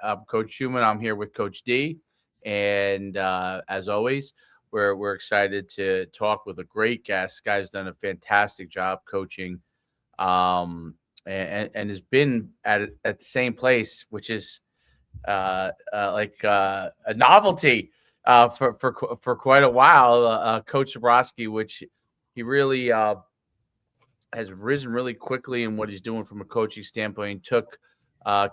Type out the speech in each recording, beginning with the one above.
I'm Coach Schumann. I'm here with Coach D, and as always, we're excited to talk with a great guest. Guy's done a fantastic job coaching, and has been at the same place, which is a novelty for quite a while. Coach Cebrosky, which he really has risen really quickly in what he's doing from a coaching standpoint. He took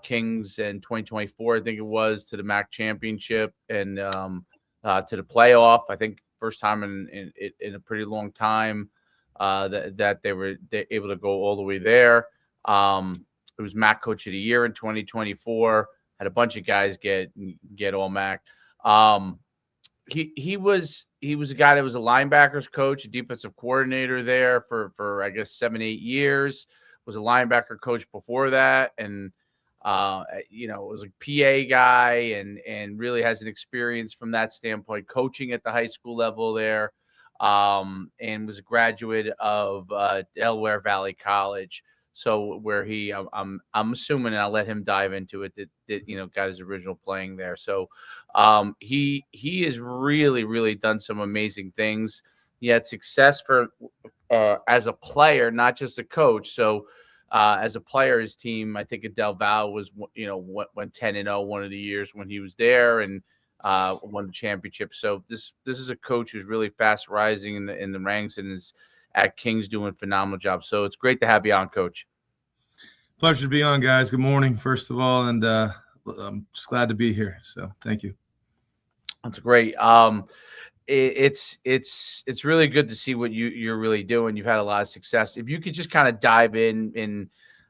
Kings in 2024, I think it was, to the MAC championship and to the playoff. I think first time in a pretty long time that they were able to go all the way there. It was MAC Coach of the Year in 2024. Had a bunch of guys get all MAC. He was a guy that was a linebackers coach, a defensive coordinator there for I guess 7-8 years. Was a linebacker coach before that, and was a PA guy, and really has an experience from that standpoint, coaching at the high school level there, and was a graduate of Delaware Valley College. So where I'm assuming, and I'll let him dive into it, that got his original playing there. So he has really done some amazing things. He had success as a player, not just a coach. So as a player, his team, I think at Del Val went 10-0 one of the years when he was there, and won the championship. So this is a coach who's really fast rising in the ranks, and is at Kings doing a phenomenal job. So it's great to have you on, Coach. Pleasure to be on, guys. Good morning, first of all, and I'm just glad to be here. So thank you. That's great. It's really good to see what you're really doing. You've had a lot of success. If you could just kind of dive in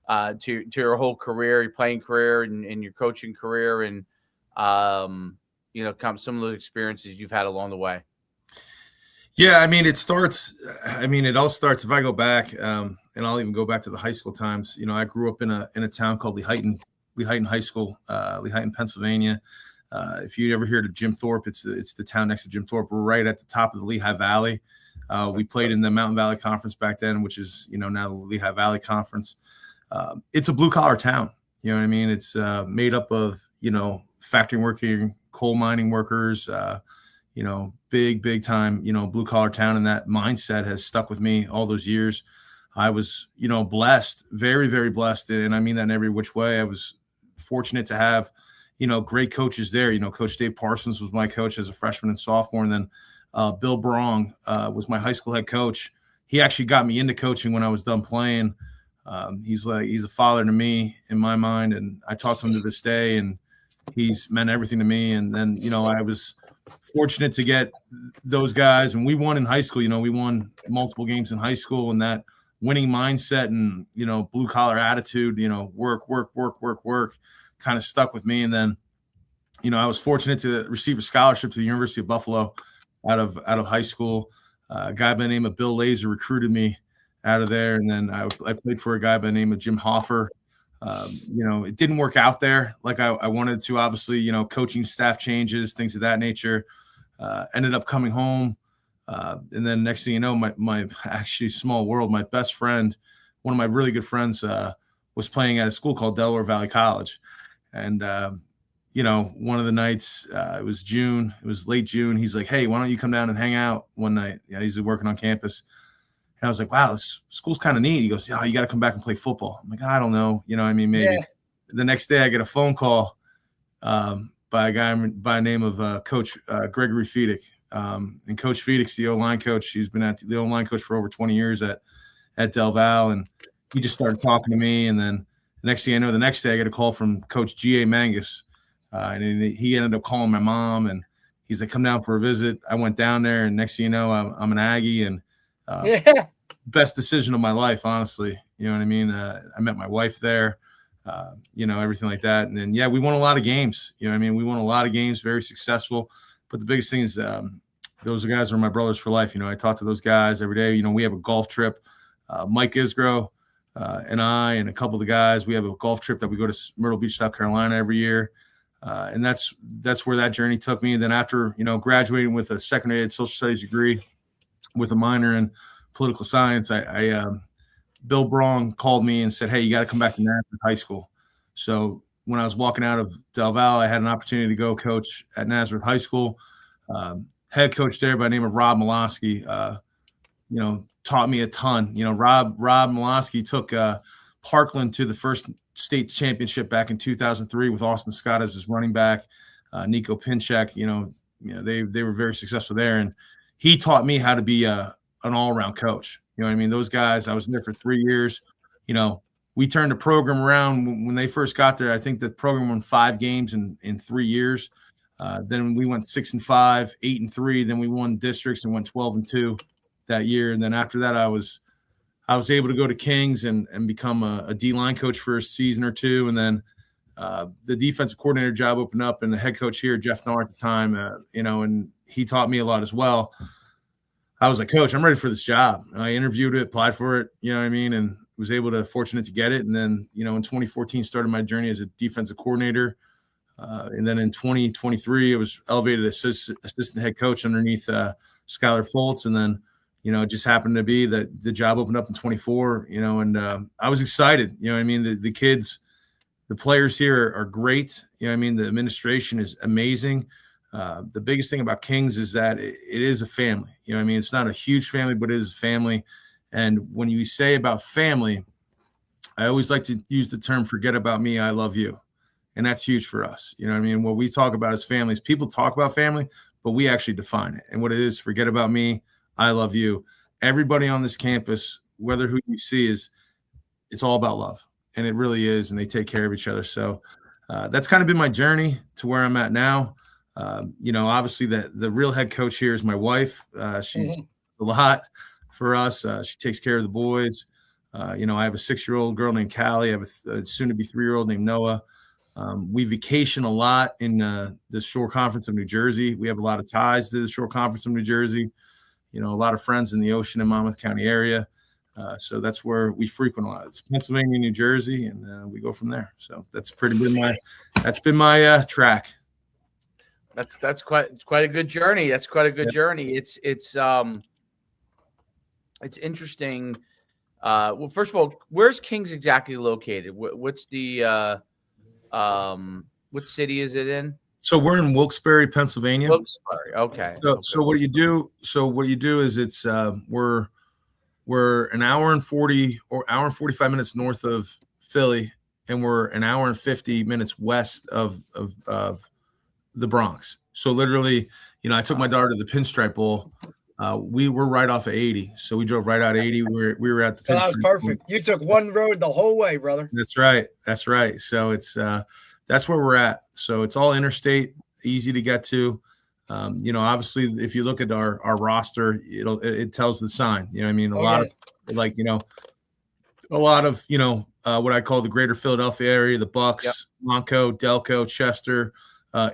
to your whole career, your playing career, and your coaching career, and some of those experiences you've had along the way. Yeah, I mean, it all starts if I go back, and I'll even go back to the high school times. I grew up in a town called Lehighton High School, Lehighton, Pennsylvania. If you ever heard of Jim Thorpe, it's the town next to Jim Thorpe. We're right at the top of the Lehigh Valley. We played in the Mountain Valley Conference back then, which is now the Lehigh Valley Conference. It's a blue collar town. You know what I mean? It's made up of factory working, coal mining workers. Big time, blue collar town. And that mindset has stuck with me all those years. I was, blessed, very, very blessed. And I mean that in every which way. I was fortunate to have, great coaches there. Coach Dave Parsons was my coach as a freshman and sophomore. And then Bill Brong was my high school head coach. He actually got me into coaching when I was done playing. He's a father to me in my mind. And I talk to him to this day, and he's meant everything to me. And then, I was fortunate to get those guys, and we won in high school. We won multiple games in high school, and that winning mindset and blue collar attitude, work kind of stuck with me. And then I was fortunate to receive a scholarship to the University of Buffalo out of high school. A guy by the name of Bill Laser recruited me out of there, and then I played for a guy by the name of Jim Hoffer. It didn't work out there like I wanted to. Obviously, coaching staff changes, things of that nature. Ended up coming home, and then next thing you know, my actually small world, my best friend, one of my really good friends, was playing at a school called Delaware Valley College, and one of the nights, it was June, it was late June. He's like, "Hey, why don't you come down and hang out one night?" He's working on campus. And I was like, "Wow, this school's kind of neat." He goes, "Yeah, you got to come back and play football." I'm like, "I don't know. Maybe." Yeah. The next day I get a phone call by a guy by the name of Coach Gregory Feedick. And Coach Feedick's the O-line coach. He's been at the O-line coach for over 20 years at Del Val. And he just started talking to me. And then the next thing I know, the next day I get a call from Coach G.A. Mangus. And he ended up calling my mom. And he's like, "Come down for a visit." I went down there. And next thing you know, I'm an Aggie. And best decision of my life, honestly. You know what I mean? I met my wife there, everything like that. And then, we won a lot of games. You know what I mean? We won a lot of games, very successful. But the biggest thing is those guys are my brothers for life. I talk to those guys every day. We have a golf trip. Mike Isgro and I and a couple of the guys, we have a golf trip that we go to Myrtle Beach, South Carolina every year. And that's where that journey took me. And then after, graduating with a secondary social studies degree with a minor in political science, Bill Brong called me and said, "Hey, you got to come back to Nazareth High School." So when I was walking out of Del Valle, I had an opportunity to go coach at Nazareth High School. Head coach there by the name of Rob Milosky, taught me a ton. Rob Milosky took Parkland to the first state championship back in 2003 with Austin Scott as his running back. Nico Pinchek, they were very successful there, and he taught me how to be an all-around coach. Those guys, I was in there for 3 years. We turned the program around when they first got there. I think the program won 5 games in 3 years. Then we went 6-5, 8-3. Then we won districts and went 12-2 that year. And then after that, I was able to go to Kings and become a D-line coach for a season or two. And then the defensive coordinator job opened up, and the head coach here, Jeff Narr at the time, and he taught me a lot as well. I was like, Coach, I'm ready for this job. I interviewed it, applied for it, and was fortunate to get it. And then, in 2014, started my journey as a defensive coordinator. And then in 2023, I was elevated assistant head coach underneath Skylar Foltz. And then, it just happened to be that the job opened up in 24, and I was excited. The kids, the players here are great. The administration is amazing. The biggest thing about Kings is that it is a family. It's not a huge family, but it is a family. And when you say about family, I always like to use the term "forget about me, I love you." And that's huge for us. What we talk about as families, people talk about family, but we actually define it. And what it is, forget about me, I love you. Everybody on this campus, whether who you see, it's all about love. And it really is. And they take care of each other. So that's kind of been my journey to where I'm at now. Obviously the real head coach here is my wife. She's a lot for us. She takes care of the boys. I have a 6-year-old girl named Callie. I have a soon-to-be 3-year-old named Noah. We vacation a lot in the Shore Conference of New Jersey. We have a lot of ties to the Shore Conference of New Jersey. A lot of friends in the Ocean and Monmouth County area. So that's where we frequent a lot. It's Pennsylvania, New Jersey, and we go from there. So that's been my track. That's quite a good journey. That's quite a good journey. It's interesting. Well, first of all, where's Kings exactly located? What's the what city is it in? So we're in Wilkes-Barre, Pennsylvania. Wilkes-Barre. Okay. So what you do is it's we're an hour and 40 or hour and 45 minutes north of Philly, and we're an hour and 50 minutes west of the Bronx. So literally, I took my daughter to the Pinstripe Bowl. We were right off of 80, so we drove right out 80. We were at the. So that was perfect. You took one road the whole way, brother. That's right. So it's that's where we're at. So it's all interstate, easy to get to. Obviously, if you look at our roster, it tells the sign. A lot of what I call the greater Philadelphia area, the Bucks, Monco, Delco, Chester,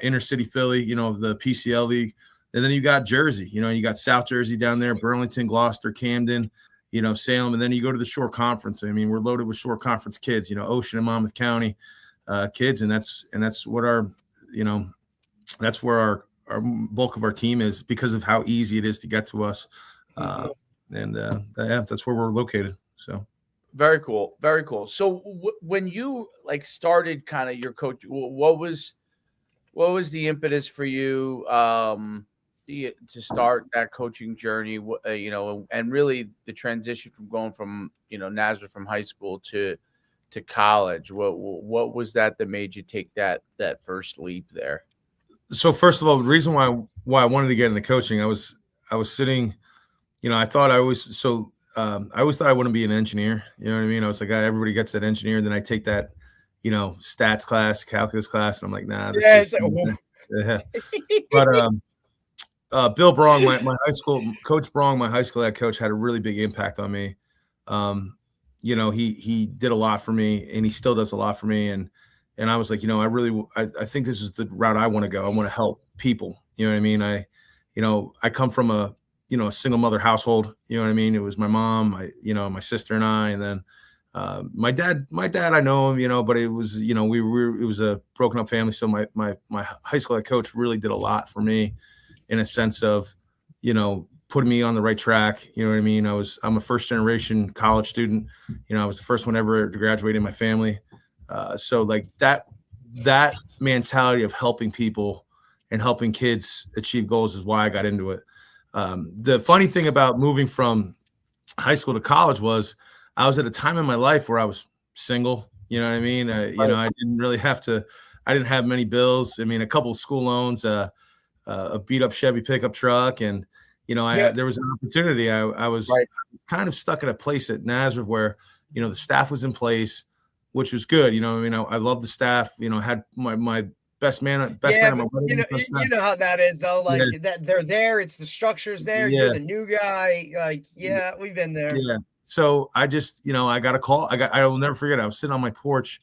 inner city Philly. The PCL league. And then you got Jersey, you got South Jersey down there, Burlington, Gloucester, Camden, Salem. And then you go to the Shore Conference. We're loaded with Shore Conference kids, Ocean and Monmouth County kids. And that's what that's where our bulk of our team is because of how easy it is to get to us. That's where we're located. So. Very cool. Very cool. So when you started kind of your coach, what was the impetus for you, to start that coaching journey, and really the transition from going from, Nazareth from high school to college? What was that made you take that first leap there? So first of all, the reason why I wanted to get into coaching, I was sitting, I thought I always thought I want to be an engineer. You know what I mean? I was like, everybody gets that engineer. Then I take that, stats class, calculus class. And I'm like, nah, yeah. But Bill Brong, my high school coach, my high school head coach, had a really big impact on me. He did a lot for me, and he still does a lot for me. And I was like, I think this is the route I want to go. I want to help people. You know what I mean? I come from a single mother household. You know what I mean? It was my mom, my sister and I, and then my dad, I know him, but it was, it was a broken up family. So my high school head coach really did a lot for me in a sense of, putting me on the right track. You know what I mean? I'm a first generation college student. I was the first one ever to graduate in my family. So like that that mentality of helping people and helping kids achieve goals is why I got into it. The funny thing about moving from high school to college was I was at a time in my life where I was single. You know what I mean? You know, I didn't really have to. I didn't have many bills. I mean, a couple of school loans, a beat up Chevy pickup truck, and you know, there was an opportunity. I was kind of stuck at a place at Nazareth where you know the staff was in place, which was good. You know, I mean, I love the staff. You know, had my best man on my wedding. You know how that is though. Like that they're there. It's the structure's there. Yeah. You're the new guy. Like, yeah, we've been there. Yeah. So I just, you know, I got a call. I will never forget. I was sitting on my porch,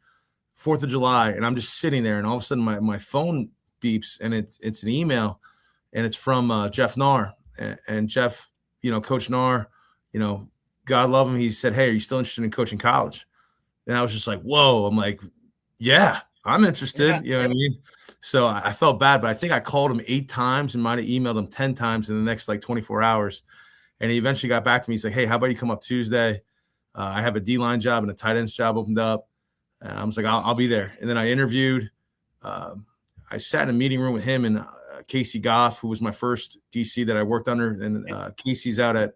4th of July, and I'm just sitting there, and all of a sudden my phone beeps, and it's an email, and it's from Jeff Narr, and Jeff, you know, Coach Narr, you know, God love him. He said, "Hey, are you still interested in coaching college?" And I was just like, "Whoa!" I'm like, "Yeah, I'm interested." Yeah. You know what I mean? So I felt bad, but I think I called him 8 times and might have emailed him 10 times in the next like 24 hours. And he eventually got back to me. He's like, "Hey, how about you come up Tuesday? I have a D-line job and a tight ends job opened up." And I was like, I'll be there. And then I interviewed. I sat in a meeting room with him and Casey Goff, who was my first DC that I worked under. And Casey's out at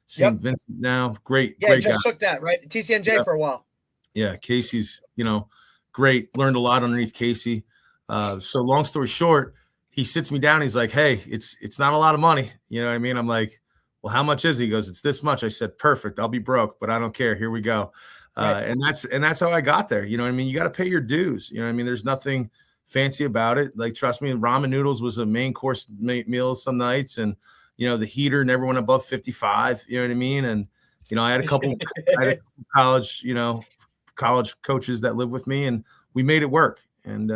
St. Vincent now. Great just guy. took that, right? TCNJ for a while. Yeah, Casey's, you know, great. Learned a lot underneath Casey. So long story short, he sits me down. He's like, "Hey, it's not a lot of money." You know what I mean? I'm like, "Well, how much is it?" He goes, "It's this much." I said, "Perfect. I'll be broke, but I don't care. Here we go." And that's how I got there. You know what I mean? You got to pay your dues. You know what I mean? There's nothing fancy about it. Like, trust me, ramen noodles was a main course meal some nights, and you know, the heater never went above 55. You know what I mean? And you know, I had a couple college coaches that lived with me, and we made it work. And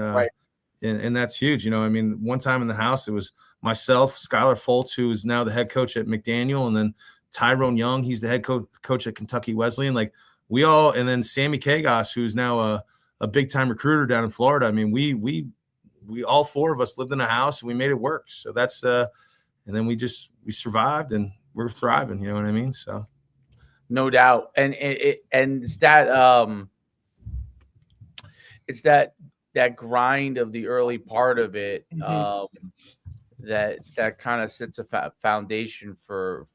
and that's huge. You know, I mean, one time in the house, it was myself, Skylar Foltz, who is now the head coach at McDaniel, and then Tyrone Young, he's the head coach at Kentucky Wesleyan. Like we all, and then Sammy Kagos, who's now a big time recruiter down in Florida. I mean, we all 4 of us lived in a house and we made it work. So that's and then we survived and we're thriving. You know what I mean? So no doubt. And it's that grind of the early part of it that kind of sets a foundation for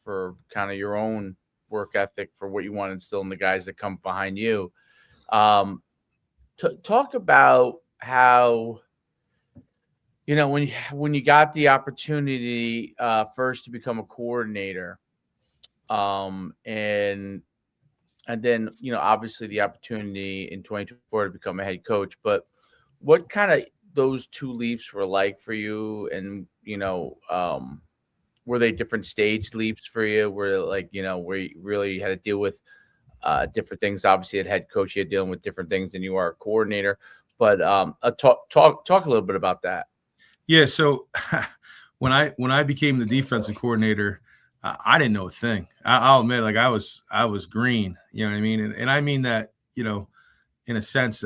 kind of your own work ethic for what you want to instill in the guys that come behind you. Talk about how, you know, when you got the opportunity first to become a coordinator, and then, you know, obviously the opportunity in 2024 to become a head coach, but what kind of those 2 leaps were like for you? And, you know, were they different stage leaps for you? Were like, you know, where you really had to deal with different things? Obviously at head coach, you're dealing with different things than you are a coordinator, but talk a little bit about that. Yeah. So when I became the defensive coordinator, I didn't know a thing. I'll admit, like I was green, you know what I mean? And I mean that, you know, in a sense,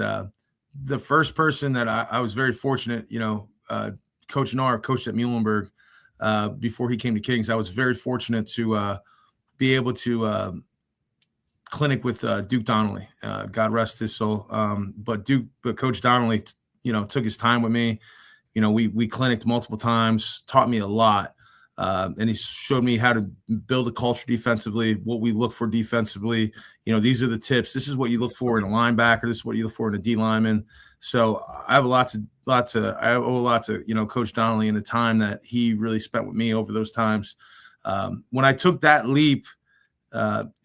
the first person that I was very fortunate, you know, Coach Narr coached at Muhlenberg before he came to Kings. I was very fortunate to be able to clinic with Duke Donnelly, God rest his soul. But Coach Donnelly, you know, took his time with me. You know, we clinicked multiple times, taught me a lot. And he showed me how to build a culture defensively, what we look for defensively. You know, these are the tips. This is what you look for in a linebacker. This is what you look for in a D lineman. So I have I owe a lot to, you know, Coach Donnelly and the time that he really spent with me over those times. When I took that leap,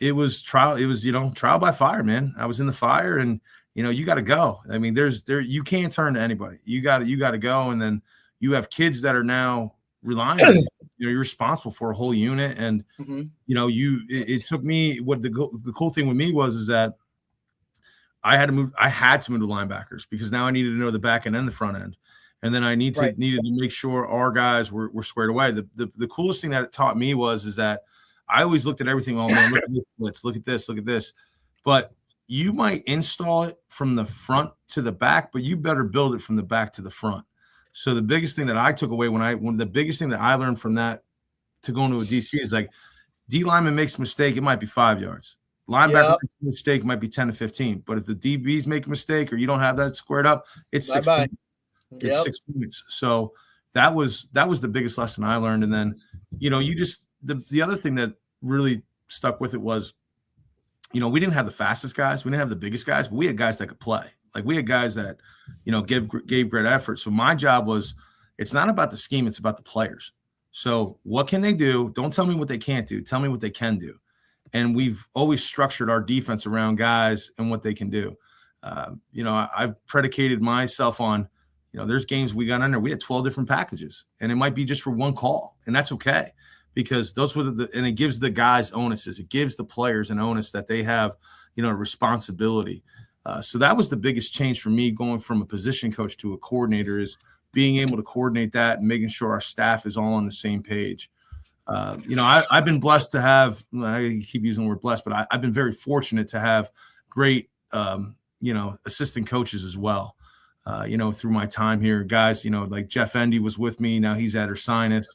it was trial. It was, you know, trial by fire, man. I was in the fire, and you know, you got to go. I mean, you can't turn to anybody. You got to go, and then you have kids that are now relying on you. You know, you're responsible for a whole unit, and you know, it took me. What the cool thing with me is that I had to move to linebackers because now I needed to know the back end and the front end, and then I needed to make sure our guys were squared away. The coolest thing that it taught me is that I always looked at everything. Oh man, look at this blitz, look at this, but you might install it from the front to the back, but you better build it from the back to the front. So the biggest thing that I took away the biggest thing that I learned from that to go into a DC is like D lineman makes a mistake, it might be 5 yards. Linebacker Yep. makes a mistake might be 10 to 15, but if the DBs make a mistake or you don't have that squared up, it's 6 Bye-bye. points. It's 6 points. So that was the biggest lesson I learned. And then, you just the other thing that really stuck with it was, we didn't have the fastest guys, we didn't have the biggest guys, but we had guys that could play. Like we had guys that, gave great effort. So my job was, it's not about the scheme, it's about the players. So what can they do? Don't tell me what they can't do. Tell me what they can do. And we've always structured our defense around guys and what they can do. I've predicated myself on, there's games we got under. We had 12 different packages, and it might be just for one call, and that's okay, because those were and it gives the guys onuses. It gives the players an onus that they have, a responsibility. So that was the biggest change for me going from a position coach to a coordinator, is being able to coordinate that and making sure our staff is all on the same page. I've been blessed to have, I keep using the word blessed, but I've been very fortunate to have great, assistant coaches as well. Through my time here, guys, like Jeff Endy was with me. Now he's at Ursinus.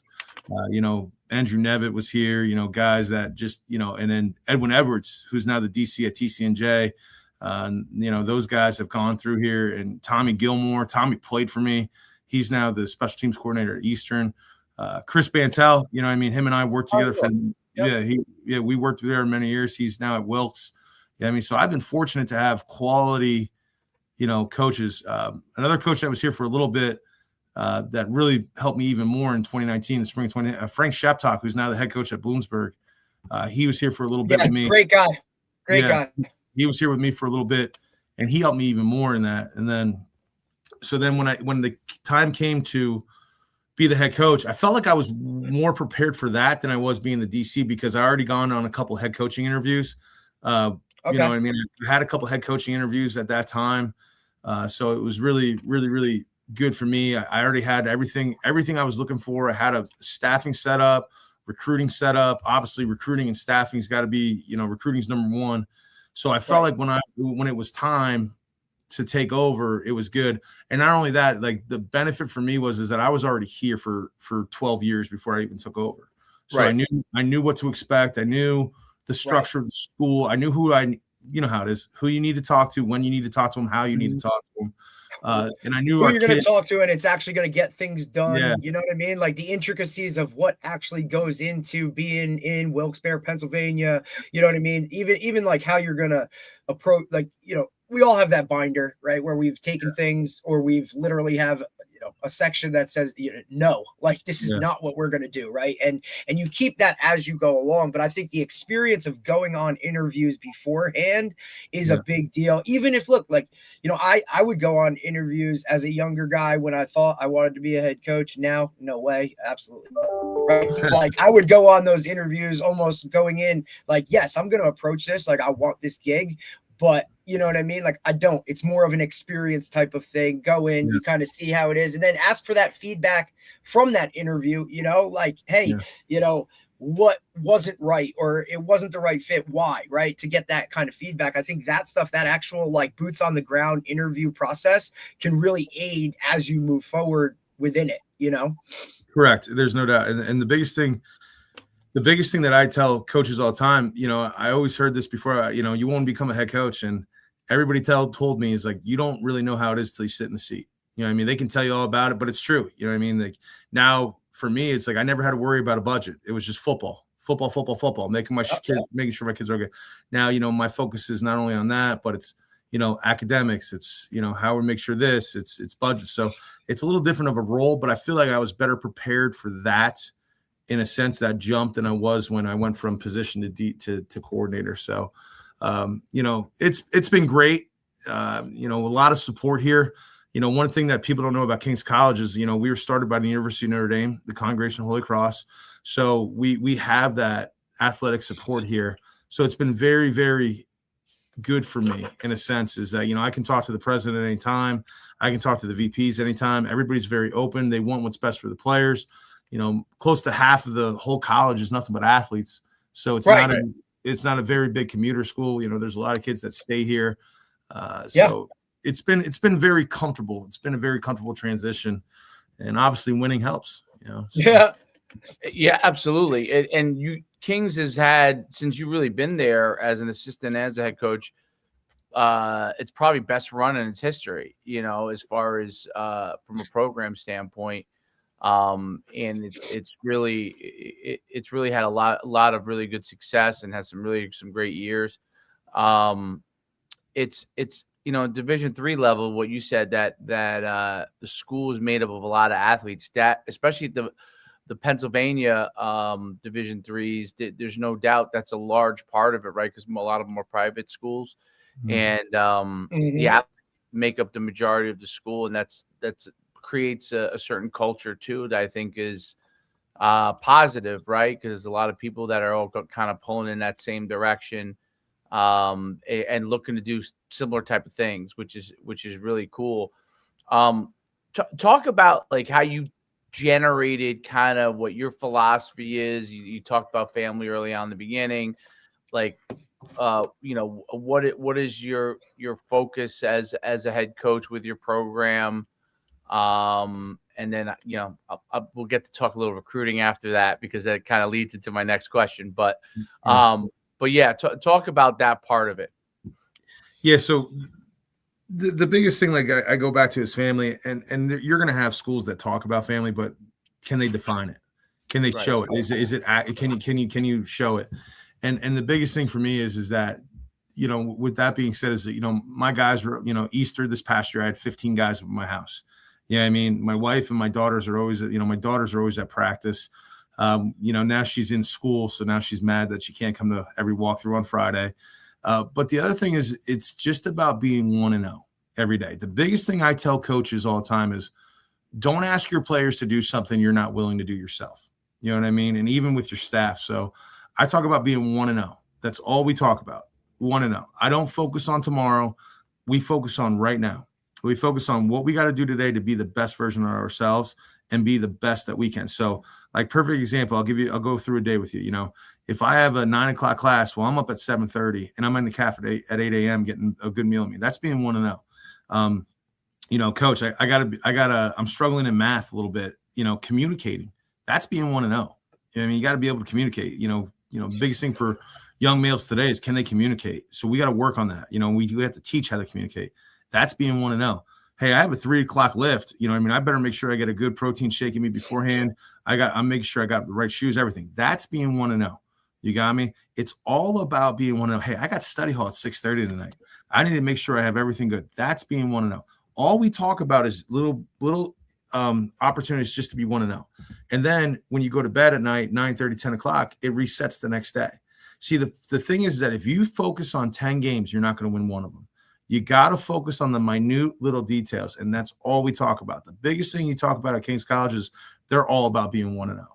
Andrew Nevitt was here, guys that just, and then Edwin Edwards, who's now the DC at TCNJ. Those guys have gone through here, and Tommy Gilmore. Tommy played for me. He's now the special teams coordinator at Eastern. Chris Bantel, him and I worked together we worked there many years. He's now at Wilkes. So I've been fortunate to have quality, coaches. Another coach that was here for a little bit that really helped me even more in 2019, the spring 20, Frank Sheptock, who's now the head coach at Bloomsburg. He was here for a little bit with me. Great guy. Great guy. He was here with me for a little bit, and he helped me even more in that. And then, when the time came to be the head coach, I felt like I was more prepared for that than I was being the DC, because I already gone on a couple head coaching interviews. I had a couple head coaching interviews at that time. So it was really, really, really good for me. I already had everything I was looking for. I had a staffing set up, recruiting set up. Obviously, recruiting and staffing's got to be, recruiting's number one. So I felt like when it was time to take over, it was good. And not only that, like the benefit for me is that I was already here for 12 years before I even took over. So I knew what to expect. I knew the structure of the school. I knew who how it is, who you need to talk to, when you need to talk to them, how you need to talk to them. And I knew who you're going to talk to, and it's actually going to get things done. Yeah. You know what I mean? Like the intricacies of what actually goes into being in Wilkes-Barre, Pennsylvania. You know what I mean? Even like how you're going to approach, like, we all have that binder, right? Where we've taken things, or we've literally have, a section that says, no, like this is not what we're going to do. Right. And you keep that as you go along. But I think the experience of going on interviews beforehand is a big deal. Even if, look, like, I would go on interviews as a younger guy when I thought I wanted to be a head coach. Now, no way. Absolutely. Right. Like I would go on those interviews almost going in like, yes, I'm going to approach this. Like I want this gig, but you know what I mean? Like I don't, it's more of an experience type of thing. Go in, you kind of see how it is, and then ask for that feedback from that interview, like, hey, what wasn't right, or it wasn't the right fit. Why? Right. To get that kind of feedback. I think that stuff, that actual like boots on the ground interview process can really aid as you move forward within it, Correct. There's no doubt. And the biggest thing that I tell coaches all the time, I always heard this before, you won't become a head coach. And everybody told me is like, you don't really know how it is till you sit in the seat. They can tell you all about it, but it's true. Like now for me, it's like, I never had to worry about a budget. It was just football, making sure my kids are good. Now, my focus is not only on that, but it's, academics. It's, how we make sure it's budget. So it's a little different of a role, but I feel like I was better prepared for that, in a sense, that jump than I was when I went from position to coordinator. So, it's been great. A lot of support here. One thing that people don't know about King's College is, we were started by the University of Notre Dame, the Congregation of Holy Cross. So we have that athletic support here. So it's been very, very good for me, in a sense, is that, I can talk to the president anytime. I can talk to the VPs anytime. Everybody's very open. They want what's best for the players. Close to half of the whole college is nothing but athletes. So it's it's not a very big commuter school. There's a lot of kids that stay here. So it's been very comfortable. It's been a very comfortable transition, and obviously winning helps, so. Yeah, absolutely. And Kings has had, since you've really been there as an assistant, as a head coach, it's probably best run in its history, as far as from a program standpoint. And it's really had a lot of really good success and has some great years. It's Division III level, what you said, that the school is made up of a lot of athletes, that especially the Pennsylvania Division threes. There's no doubt that's a large part of it, right? Because a lot of them are private schools, and the athletes make up the majority of the school, and that's creates a certain culture too that I think is positive, right? Because there's a lot of people that are all kind of pulling in that same direction, and looking to do similar type of things, which is really cool. Talk about like how you generated kind of what your philosophy is. You talked about family early on in the beginning, like what is your focus as a head coach with your program, and then we'll get to talk a little recruiting after that, because that kind of leads into my next question. But yeah, talk about that part of it. Yeah. So the biggest thing, like I go back to, is family, and you're going to have schools that talk about family, but can they define it? Can they show it? Is it can you show it? And the biggest thing for me is that, with that being said, is that, my guys were, Easter this past year, I had 15 guys at my house. Yeah. I mean, my wife and my daughters are always, my daughters are always at practice. Now she's in school, so now she's mad that she can't come to every walkthrough on Friday. But the other thing is, it's just about being 1-0 every day. The biggest thing I tell coaches all the time is, don't ask your players to do something you're not willing to do yourself. You know what I mean? And even with your staff. So I talk about being 1-0. That's all we talk about. 1-0. I don't focus on tomorrow. We focus on right now. We focus on what we got to do today to be the best version of ourselves and be the best that we can. So, like, perfect example, I'll go through a day with you. If I have a 9 o'clock class, well, I'm up at 7:30 and I'm in the cafe at 8 a.m. getting a good meal. That's being 1-0. Coach, I'm struggling in math a little bit, communicating. That's being 1-0. You got to be able to communicate. Biggest thing for young males today is, can they communicate? So we got to work on that. We have to teach how to communicate. That's being 1-0. Hey, I have a 3 o'clock lift. I better make sure I get a good protein shake in me beforehand. I'm making sure I got the right shoes, everything. That's being 1-0. You got me? It's all about being 1-0. Hey, I got study hall at 6:30 tonight. I need to make sure I have everything good. That's being 1-0. All we talk about is little opportunities just to be 1-0. And then when you go to bed at night, 9:30, 10 o'clock, it resets the next day. See, the thing is that if you focus on 10 games, you're not going to win one of them. You got to focus on the minute little details, and that's all we talk about. The biggest thing you talk about at King's College is they're all about being 1-0.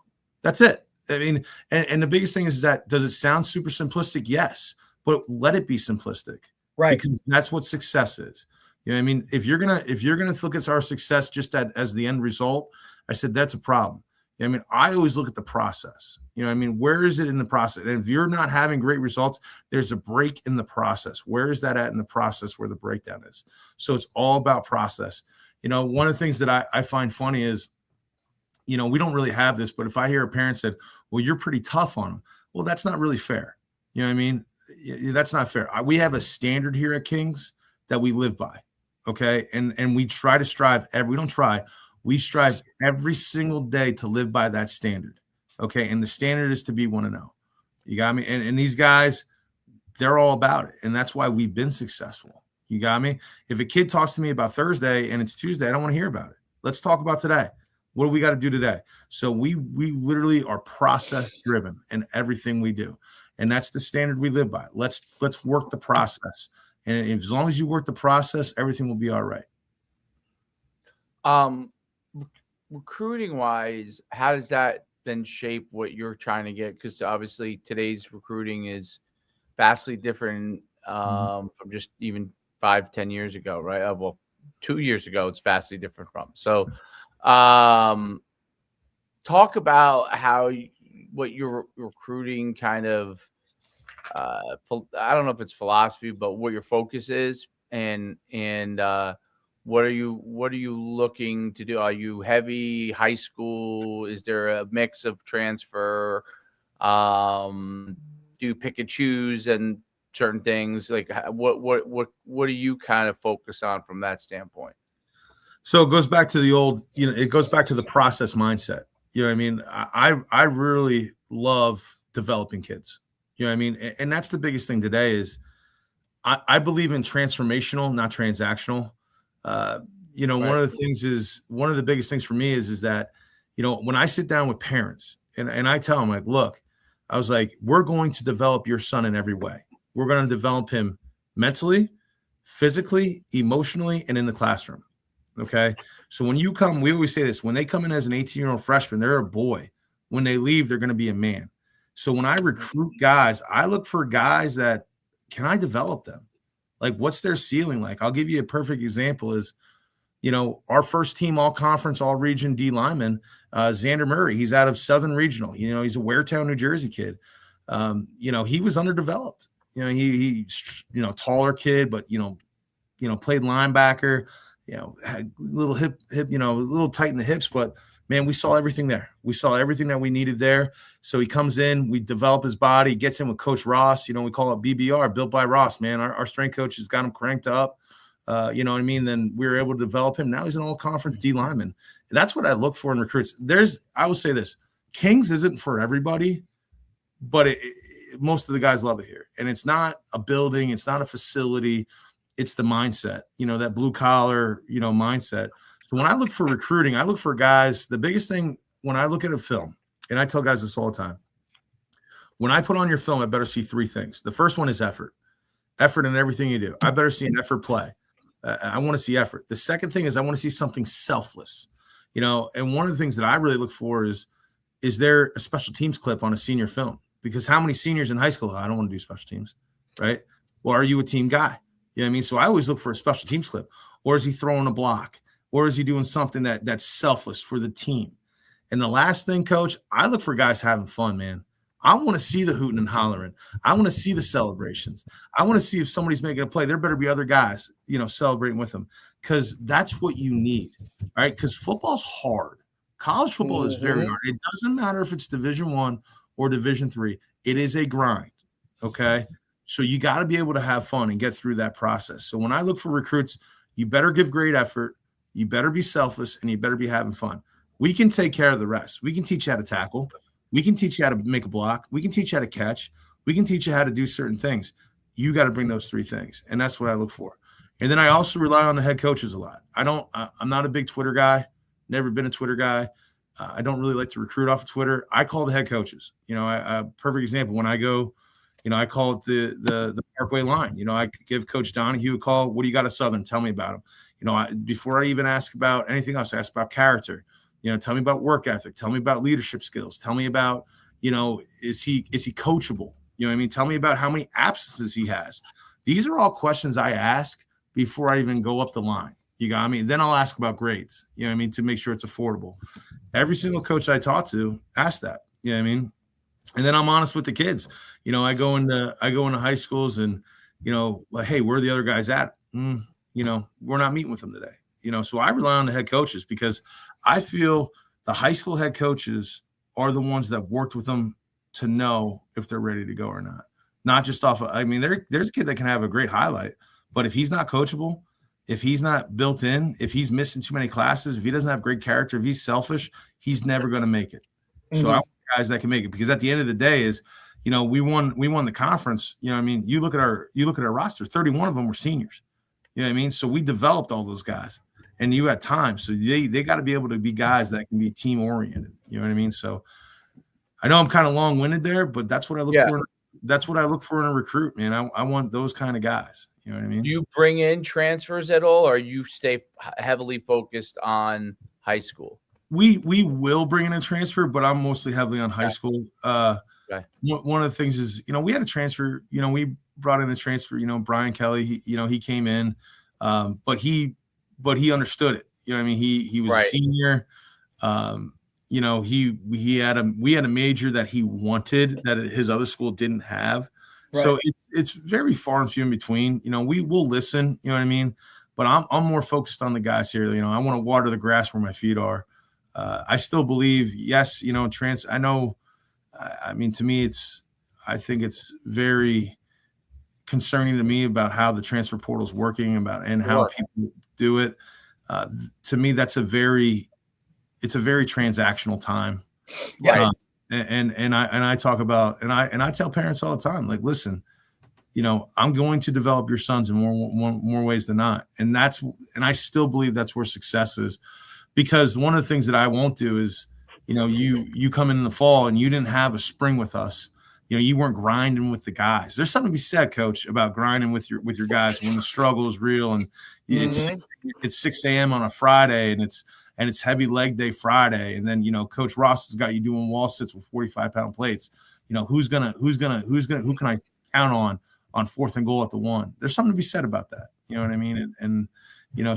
That's it. I mean, and the biggest thing is that, does it sound super simplistic? Yes, but let it be simplistic, right? Because that's what success is. You know what I mean? If you're gonna look at our success just as the end result, I said that's a problem. I mean, I always look at the process. Where is it in the process? And if you're not having great results, there's a break in the process. Where is that at in the process where the breakdown is? So it's all about process. One of the things that I find funny is, we don't really have this, but if I hear a parent said, well, you're pretty tough on them. Well, that's not really fair. You know what I mean? That's not fair. We have a standard here at Kings that we live by. Okay. And we try to strive we strive every single day to live by that standard. Okay. And the standard is to be 1-0. You got me? And these guys, they're all about it. And that's why we've been successful. You got me? If a kid talks to me about Thursday and it's Tuesday, I don't want to hear about it. Let's talk about today. What do we got to do today? So we literally are process driven in everything we do. And that's the standard we live by. Let's work the process. And as long as you work the process, everything will be all right. Recruiting wise, how does that then shape what you're trying to get? Because obviously today's recruiting is vastly different from just even 5-10 years ago, right? Well, 2 years ago, it's vastly different from. So talk about what your recruiting kind of, I don't know if it's philosophy, but what your focus is, and what are you looking to do? Are you heavy high school? Is there a mix of transfer? How you pick and choose and certain things? Like what do you kind of focus on from that standpoint? So it goes back to the old, it goes back to the process mindset. You know what I mean? I really love developing kids. You know what I mean? And that's the biggest thing today is I believe in transformational, not transactional. One of the biggest things for me is that, when I sit down with parents and I tell them, like, look, I was like, we're going to develop your son in every way. We're going to develop him mentally, physically, emotionally, and in the classroom. Okay. So when you come, we always say this, when they come in as an 18-year-old freshman, they're a boy. When they leave, they're going to be a man. So when I recruit guys, I look for guys that, can I develop them? Like, what's their ceiling like? I'll give you a perfect example is, our first team, all conference, all region D lineman, Xander Murray. He's out of Southern Regional. He's a Waretown, New Jersey kid. He was underdeveloped. He's taller kid, but, played linebacker, had a little hip, a little tight in the hips, but man, we saw everything there. We saw everything that we needed there. So he comes in, we develop his body, gets in with Coach Ross. We call it BBR, built by Ross, man. Our strength coach has got him cranked up. You know what I mean? Then we were able to develop him. Now he's an all-conference D lineman. And that's what I look for in recruits. I will say this, Kings isn't for everybody, but most of the guys love it here. And it's not a building. It's not a facility. It's the mindset, that blue collar, mindset. So when I look for recruiting, I look for guys. The biggest thing when I look at a film, and I tell guys this all the time, when I put on your film, I better see three things. The first one is effort in everything you do. I better see an effort play. I want to see effort. The second thing is I want to see something selfless, and one of the things that I really look for is there a special teams clip on a senior film? Because how many seniors in high school, I don't want to do special teams, right? Well, are you a team guy? You know what I mean? So I always look for a special teams clip. Or is he throwing a block? Or is he doing something that's selfless for the team? And the last thing, Coach, I look for guys having fun, man. I want to see the hooting and hollering. I want to see the celebrations. I want to see if somebody's making a play. There better be other guys, celebrating with them, because that's what you need, all right? Because football's hard. College football is very hard. It doesn't matter if it's Division I or Division III. It is a grind, okay? So you got to be able to have fun and get through that process. So when I look for recruits, you better give great effort, you better be selfless, and you better be having fun. We can take care of the rest. We can teach you how to tackle. We can teach you how to make a block. We can teach you how to catch. We can teach you how to do certain things. You got to bring those three things, and that's what I look for. And then I also rely on the head coaches a lot. I'm not a big Twitter guy, never been a Twitter guy. I don't really like to recruit off of Twitter. I call the head coaches. A perfect example, when I go, I call it the Parkway line. I give Coach Donahue a call. What do you got at Southern? Tell me about him. Before I even ask about anything else, I ask about character. Tell me about work ethic. Tell me about leadership skills. Tell me about, is he coachable? You know what I mean? Tell me about how many absences he has. These are all questions I ask before I even go up the line. You got me? Then I'll ask about grades, to make sure it's affordable. Every single coach I talk to asks that, you know what I mean? And then I'm honest with the kids. I go into high schools and, hey, where are the other guys at? We're not meeting with them today. So I rely on the head coaches because I feel the high school head coaches are the ones that worked with them to know if they're ready to go or not. Not just off of, there's a kid that can have a great highlight, but if he's not coachable, if he's not built in, if he's missing too many classes, if he doesn't have great character, if he's selfish, he's never going to make it. Mm-hmm. So I want guys that can make it, because at the end of the day is, we won the conference. You look at our roster, 31 of them were seniors. You know what I mean? So we developed all those guys, and you had time. So they got to be able to be guys that can be team oriented. You know what I mean? So I know I'm kind of long winded there, but that's what I look for. That's what I look for in a recruit, man. I want those kind of guys. You know what I mean? Do you bring in transfers at all, or you stay heavily focused on high school? We will bring in a transfer, but I'm mostly heavily on high school. One of the things is, we had a transfer. We brought in a transfer. Brian Kelly. He came in, but he understood it. You know what I mean? He was a senior. We had a major that he wanted that his other school didn't have. Right. So it's very far and few in between. We will listen. You know what I mean? But I'm more focused on the guys here. I want to water the grass where my feet are. I still believe, yes, I know. To me, I think it's very concerning to me about how the transfer portal is working and how people do it. To me, it's a very transactional time. Right. And I talk about, and I tell parents all the time, like, listen, I'm going to develop your sons in more ways than not. And I still believe that's where success is, because one of the things that I won't do is, you come in the fall and you didn't have a spring with us. You weren't grinding with the guys. There's something to be said, Coach, about grinding with your guys when the struggle is real, and it's 6 a.m. on a Friday, and it's heavy leg day Friday, and then Coach Ross has got you doing wall sits with 45-pound plates. Who can I count on 4th and goal at the 1? There's something to be said about that. You know what I mean? And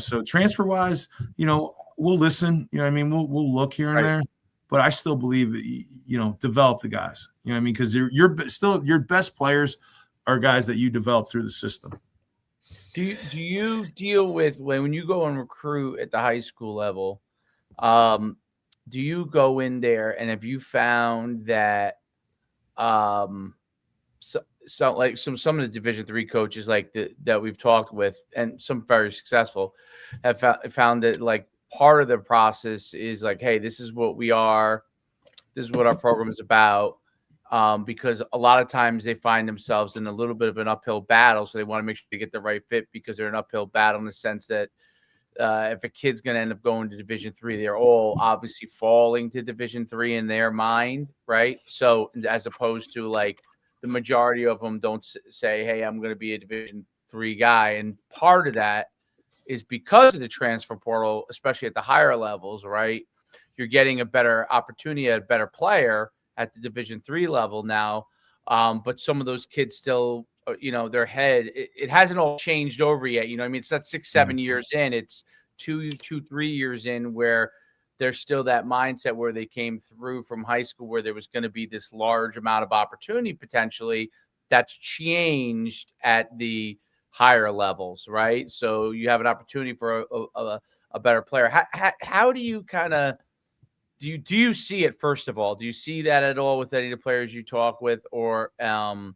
so transfer wise, we'll listen. We'll look here and there. But I still believe, develop the guys. You know what I mean? Because your best players are guys that you develop through the system. Do you deal with, when you go and recruit at the high school level, do you go in there, and have you found that some of the Division III coaches that we've talked with, and some very successful, have found that part of the process is hey, this is what we are. This is what our program is about. Because a lot of times they find themselves in a little bit of an uphill battle. So they want to make sure they get the right fit, because they're an uphill battle in the sense that if a kid's going to end up going to Division III, they're all obviously falling to Division III in their mind. Right. So as opposed to the majority of them don't say, hey, I'm going to be a Division III guy. And part of that is because of the transfer portal, especially at the higher levels, right? You're getting a better opportunity, a better player at the Division III level now. But some of those kids still, their head, it hasn't all changed over yet. It's not 6-7 years in, it's 2-3 years in, where there's still that mindset where they came through from high school, where there was going to be this large amount of opportunity potentially. That's changed at the higher levels, right? So you have an opportunity for a better player. How do you kind of do you see it, first of all? Do you see that at all with any of the players you talk with, or and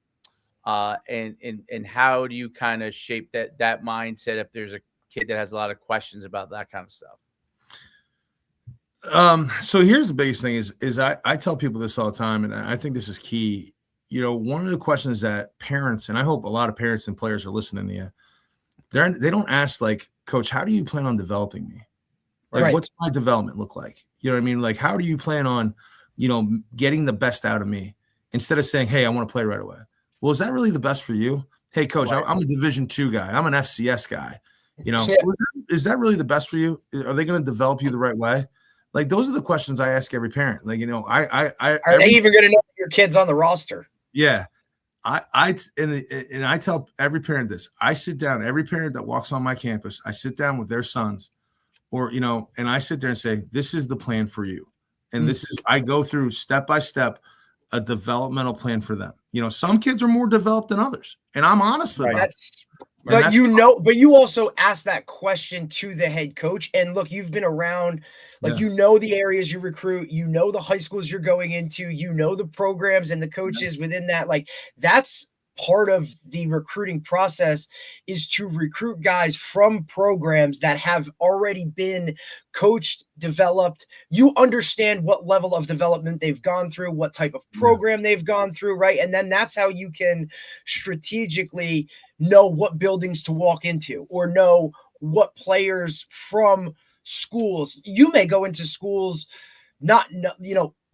how do you kind of shape that mindset if there's a kid that has a lot of questions about that kind of stuff? So here's the biggest thing is I tell people this all the time, and I think this is key. One of the questions that parents, and I hope a lot of parents and players are listening to you, they don't ask Coach, how do you plan on developing me? What's my development look like? You know what I mean? How do you plan on, getting the best out of me, instead of saying, hey, I want to play right away? Well, is that really the best for you? Hey, Coach, I'm a Division II guy. I'm an FCS guy. Is that really the best for you? Are they going to develop you the right way? Those are the questions I ask every parent. Are they even going to know your kid's on the roster? Yeah. I tell every parent this. I sit down, every parent that walks on my campus, I sit down with their sons, and I sit there and say, this is the plan for you. And I go through step by step a developmental plan for them. Some kids are more developed than others, and I'm honest about that. But you also ask that question to the head coach. And look, you've been around, the areas you recruit, the high schools you're going into, the programs and the coaches within that. That's part of the recruiting process, is to recruit guys from programs that have already been coached, developed. You understand what level of development they've gone through, what type of program they've gone through, right? And then that's how you can strategically know what buildings to walk into, or know what players from schools. You may go into schools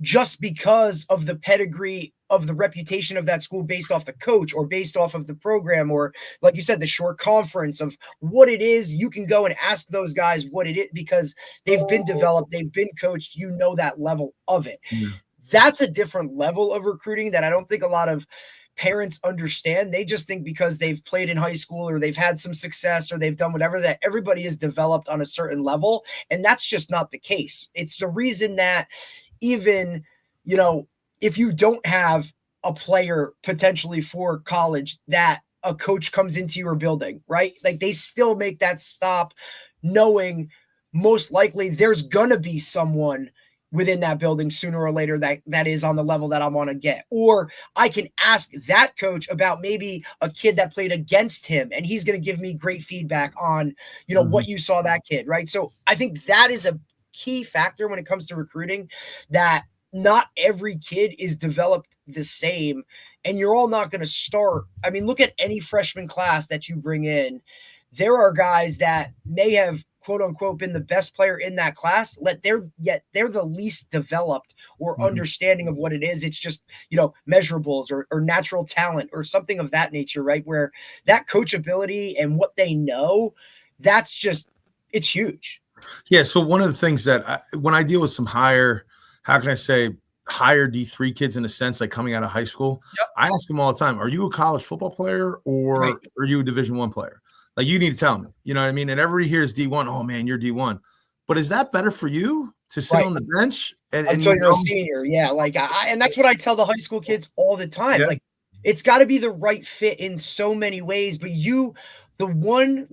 just because of the pedigree of the reputation of that school, based off the coach or based off of the program, or like you said, the short conference of what it is. You can go and ask those guys what it is, because they've been developed, they've been coached, that level of it. That's a different level of recruiting that I don't think a lot of parents understand. They just think because they've played in high school, or they've had some success, or they've done whatever, that everybody is developed on a certain level. And that's just not the case. It's the reason that even, if you don't have a player potentially for college, that a coach comes into your building, right? They still make that stop, knowing most likely there's going to be someone within that building sooner or later that is on the level that I want to get. Or I can ask that coach about maybe a kid that played against him, and he's going to give me great feedback on, what you saw that kid, right? So I think that is a key factor when it comes to recruiting, that not every kid is developed the same, and you're all not going to start. I mean, look at any freshman class that you bring in. There are guys that may have quote unquote been the best player in that class, yet they're the least developed or understanding of what it is. It's just, measurables or natural talent or something of that nature, right? Where that coachability and what they know, it's huge. Yeah. So one of the things that when I deal with some higher D3 kids, in a sense, like coming out of high school, I ask them all the time, are you a college football player or are you a Division I player? Like, you need to tell me, you know what I mean? And everybody hears D1. Oh man, you're D1, but is that better for you to sit on the bench until you're a senior? Yeah. Like and that's what I tell the high school kids all the time. Yeah. Like, it's got to be the right fit in so many ways, but the one,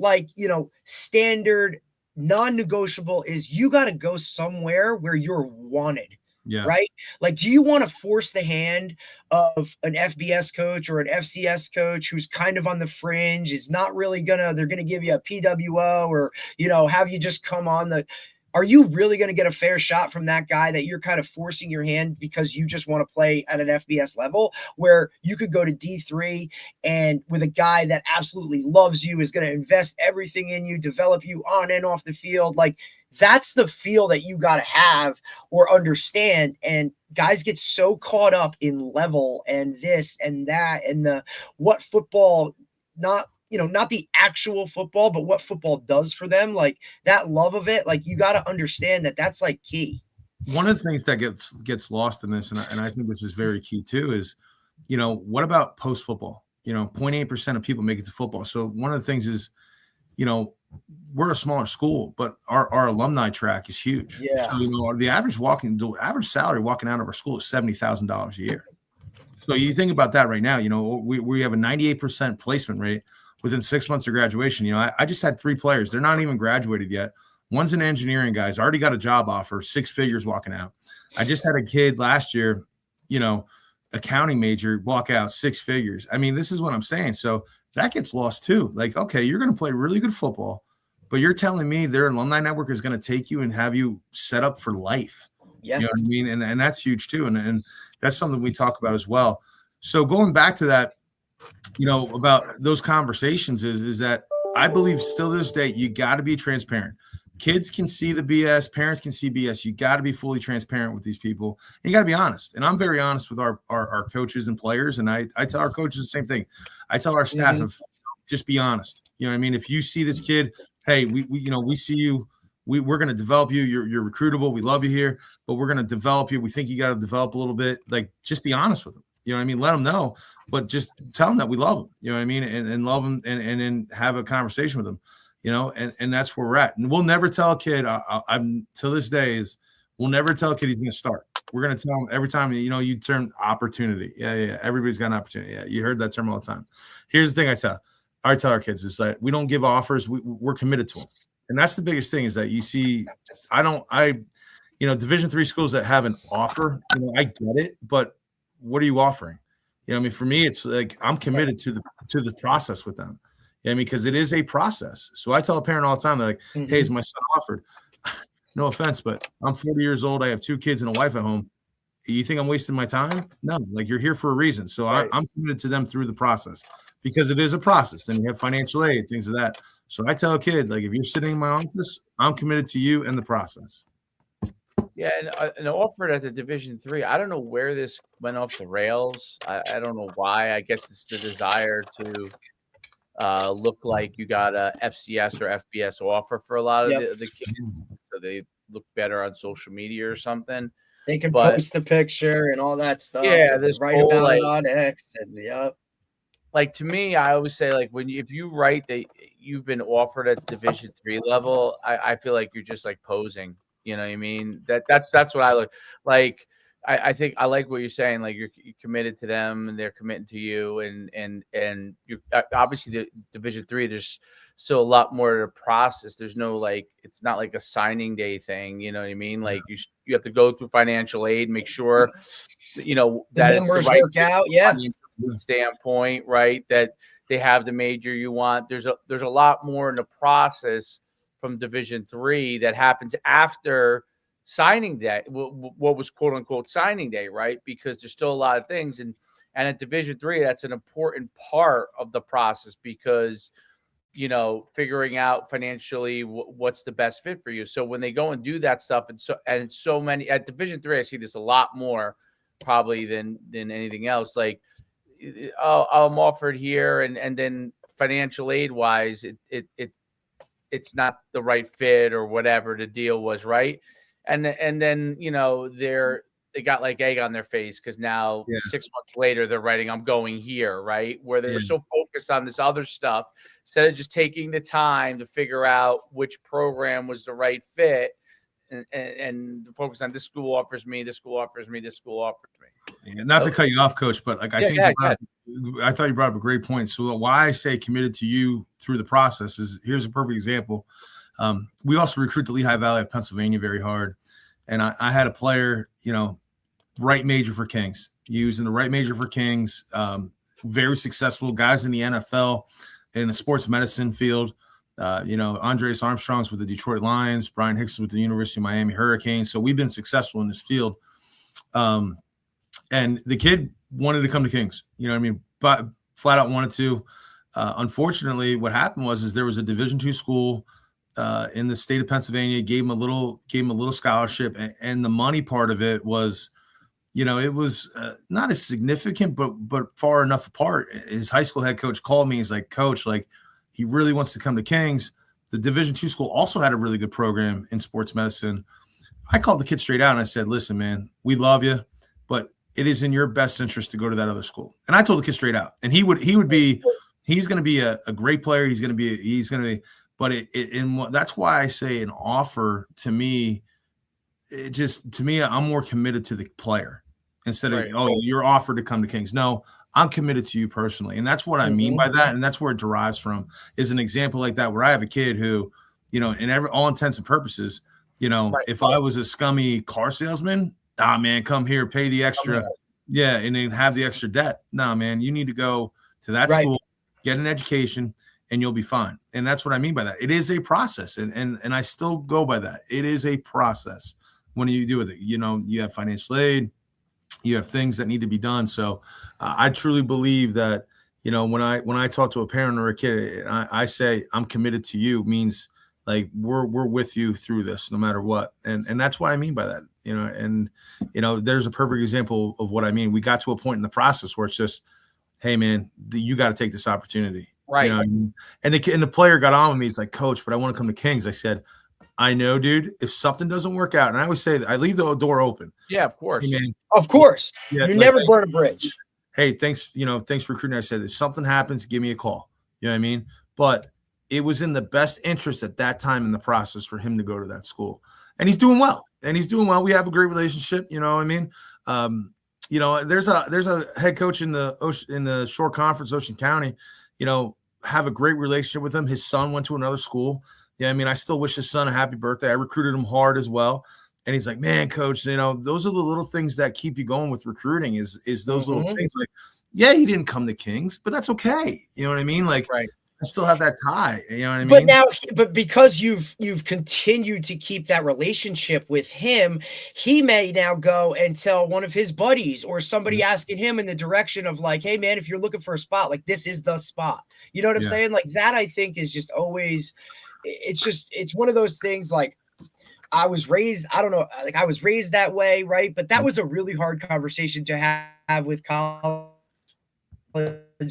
standard non-negotiable is you got to go somewhere where you're wanted. Yeah. Right. Like, do you want to force the hand of an FBS coach or an FCS coach who's kind of on the fringe, is not really they're going to give you a PWO or, have you just come on are you really going to get a fair shot from that guy that you're kind of forcing your hand because you just want to play at an FBS level, where you could go to D3 and with a guy that absolutely loves you, is going to invest everything in you, develop you on and off the field? Like, that's the feel that you got to have or understand. And guys get so caught up in level and this and that and what football, not the actual football, but what football does for them, like that love of it. Like, you got to understand that that's like key. One of the things that gets lost in this, and I think this is very key too, is, what about post football? 0.8% of people make it to football. So one of the things is, we're a smaller school, but our alumni track is huge. Yeah. So, the average salary walking out of our school is $70,000 a year. So you think about that right now, we have a 98% placement rate within 6 months of graduation. I just had 3 players. They're not even graduated yet. One's an engineering guy. He's already got a job offer, 6 figures walking out. I just had a kid last year, accounting major, walk out 6 figures. I mean, this is what I'm saying. So that gets lost too. Like, okay, you're going to play really good football, but you're telling me their alumni network is going to take you and have you set up for life. Yeah. You know what I mean? And that's huge too. And that's something we talk about as well. So going back to that, about those conversations is that I believe still to this day, you got to be transparent. Kids can see the BS, parents can see BS. You got to be fully transparent with these people. And you got to be honest. And I'm very honest with our coaches and players. And I tell our coaches the same thing. I tell our staff, just be honest. You know what I mean? If you see this kid, hey, we see you. We're going to develop you. You're recruitable. We love you here, but we're going to develop you. We think you got to develop a little bit. Like, just be honest with them. You know what I mean? Let them know, but just tell them that we love them. You know what I mean? And love them and then have a conversation with them, and that's where we're at. And we'll never tell a kid, I'm till this day we'll never tell a kid he's going to start. We're going to tell him every time, you term opportunity. Yeah. Everybody's got an opportunity. Yeah. You heard that term all the time. Here's the thing I tell our kids is that we don't give offers. We're committed to them. And that's the biggest thing is that you see, Division III schools that have an offer, I get it, but what are you offering? For me, it's like, I'm committed to the process with them. Because it is a process. So I tell a parent all the time, they're like, hey, is my son offered? No offense, but I'm 40 years old. I have 2 kids and a wife at home. You think I'm wasting my time? No, like, you're here for a reason. So I'm committed to them through the process, because it is a process, and you have financial aid, things of that. So I tell a kid, like, if you're sitting in my office, I'm committed to you and the process. Yeah, and offered at the Division III. I don't know where this went off the rails. I don't know why. I guess it's the desire to look like you got a FCS or FBS offer for a lot of the kids, so they look better on social media or something. They can post the picture and all that stuff. Yeah, there's write about it on X and Like, to me, I always say, like, if you write that you've been offered at Division III level, I feel like you're just like posing. You know what I mean? That's what I look like. I think I like what you're saying. Like you're committed to them, and they're committed to you, and you obviously the Division III. There's still a lot more to the process. There's no like, it's not like a signing day thing. You know what I mean? Like you have to go through financial aid, make sure The that it's the numbers right work out. Yeah. standpoint, right? That they have the major you want. There's a lot more in the process from Division III that happens after signing day, what was quote unquote signing day, right? Because there's still a lot of things, and at Division III, that's an important part of the process because figuring out financially what's the best fit for you. So when they go and do that stuff, and so many at Division III, I see this a lot more probably than anything else. Like, oh, I'm offered here, and then financial aid wise, it's not the right fit or whatever the deal was, right? And then they got like egg on their face because now 6 months later they're writing, I'm going here, right? Where they were so focused on this other stuff instead of just taking the time to figure out which program was the right fit and focus on this school offers me, this school offers me, this school offers me. Yeah, not to cut you off, Coach, but like I thought you brought up a great point. So why I say committed to you through the process is, here's a perfect example. We also recruit the Lehigh Valley of Pennsylvania very hard. And I had a player, right major for Kings. He was in the right major for Kings, very successful guys in the NFL, in the sports medicine field. Andres Armstrong's with the Detroit Lions, Brian Hicks with the University of Miami Hurricanes. So we've been successful in this field. And the kid wanted to come to Kings, but flat out wanted to. Unfortunately, what happened was there was a Division II school in the state of Pennsylvania, gave him a little scholarship, and the money part of it was, it was not as significant, but far enough apart. His high school head coach called me. He's like, Coach, like, he really wants to come to Kings. The Division II school also had a really good program in sports medicine. I called the kid straight out and I said, listen, man, we love you, but it is in your best interest to go to that other school. And I told the kid straight out, and he's going to be a great player. But that's why I say an offer to me, I'm more committed to the player instead of, you're offered to come to Kings. No, I'm committed to you personally. And that's what I mean by that. And that's where it derives from, is an example like that, where I have a kid who, in all intents and purposes, if I was a scummy car salesman, man, come here, pay the extra. Yeah. And then have the extra debt. Nah, man, you need to go to that school, get an education, and you'll be fine. And that's what I mean by that. It is a process. And I still go by that. It is a process. When you do with it, you have financial aid, you have things that need to be done. So I truly believe that, when I talk to a parent or a kid, I say, I'm committed to you, means like, we're with you through this no matter what. And that's what I mean by that, and there's a perfect example of what I mean. We got to a point in the process where it's just, hey man, you got to take this opportunity. Right. And the player got on with me. He's like, Coach, but I want to come to Kings. I said, I know, dude, if something doesn't work out, and I always say that I leave the door open. Yeah, of course. Of course. Yeah, you never burn a bridge. Hey, thanks for recruiting. I said, if something happens, give me a call. You know what I mean? But it was in the best interest at that time in the process for him to go to that school. And he's doing well. We have a great relationship. You know what I mean? There's a head coach in the Shore Conference, Ocean County, have a great relationship with him. His son went to another school. Yeah, I mean, I still wish his son a happy birthday. I recruited him hard as well. And he's like, man, Coach, those are the little things that keep you going with recruiting is those little things. Like, yeah, he didn't come to Kings, but that's okay. You know what I mean? Like, I still have that tie. You know what I mean? But because you've continued to keep that relationship with him, he may now go and tell one of his buddies or somebody asking him in the direction of like, hey man, if you're looking for a spot, like this is the spot. You know what I'm saying? Like that, I think is just always, it's one of those things. Like I was raised that way. Right. But that was a really hard conversation to have with college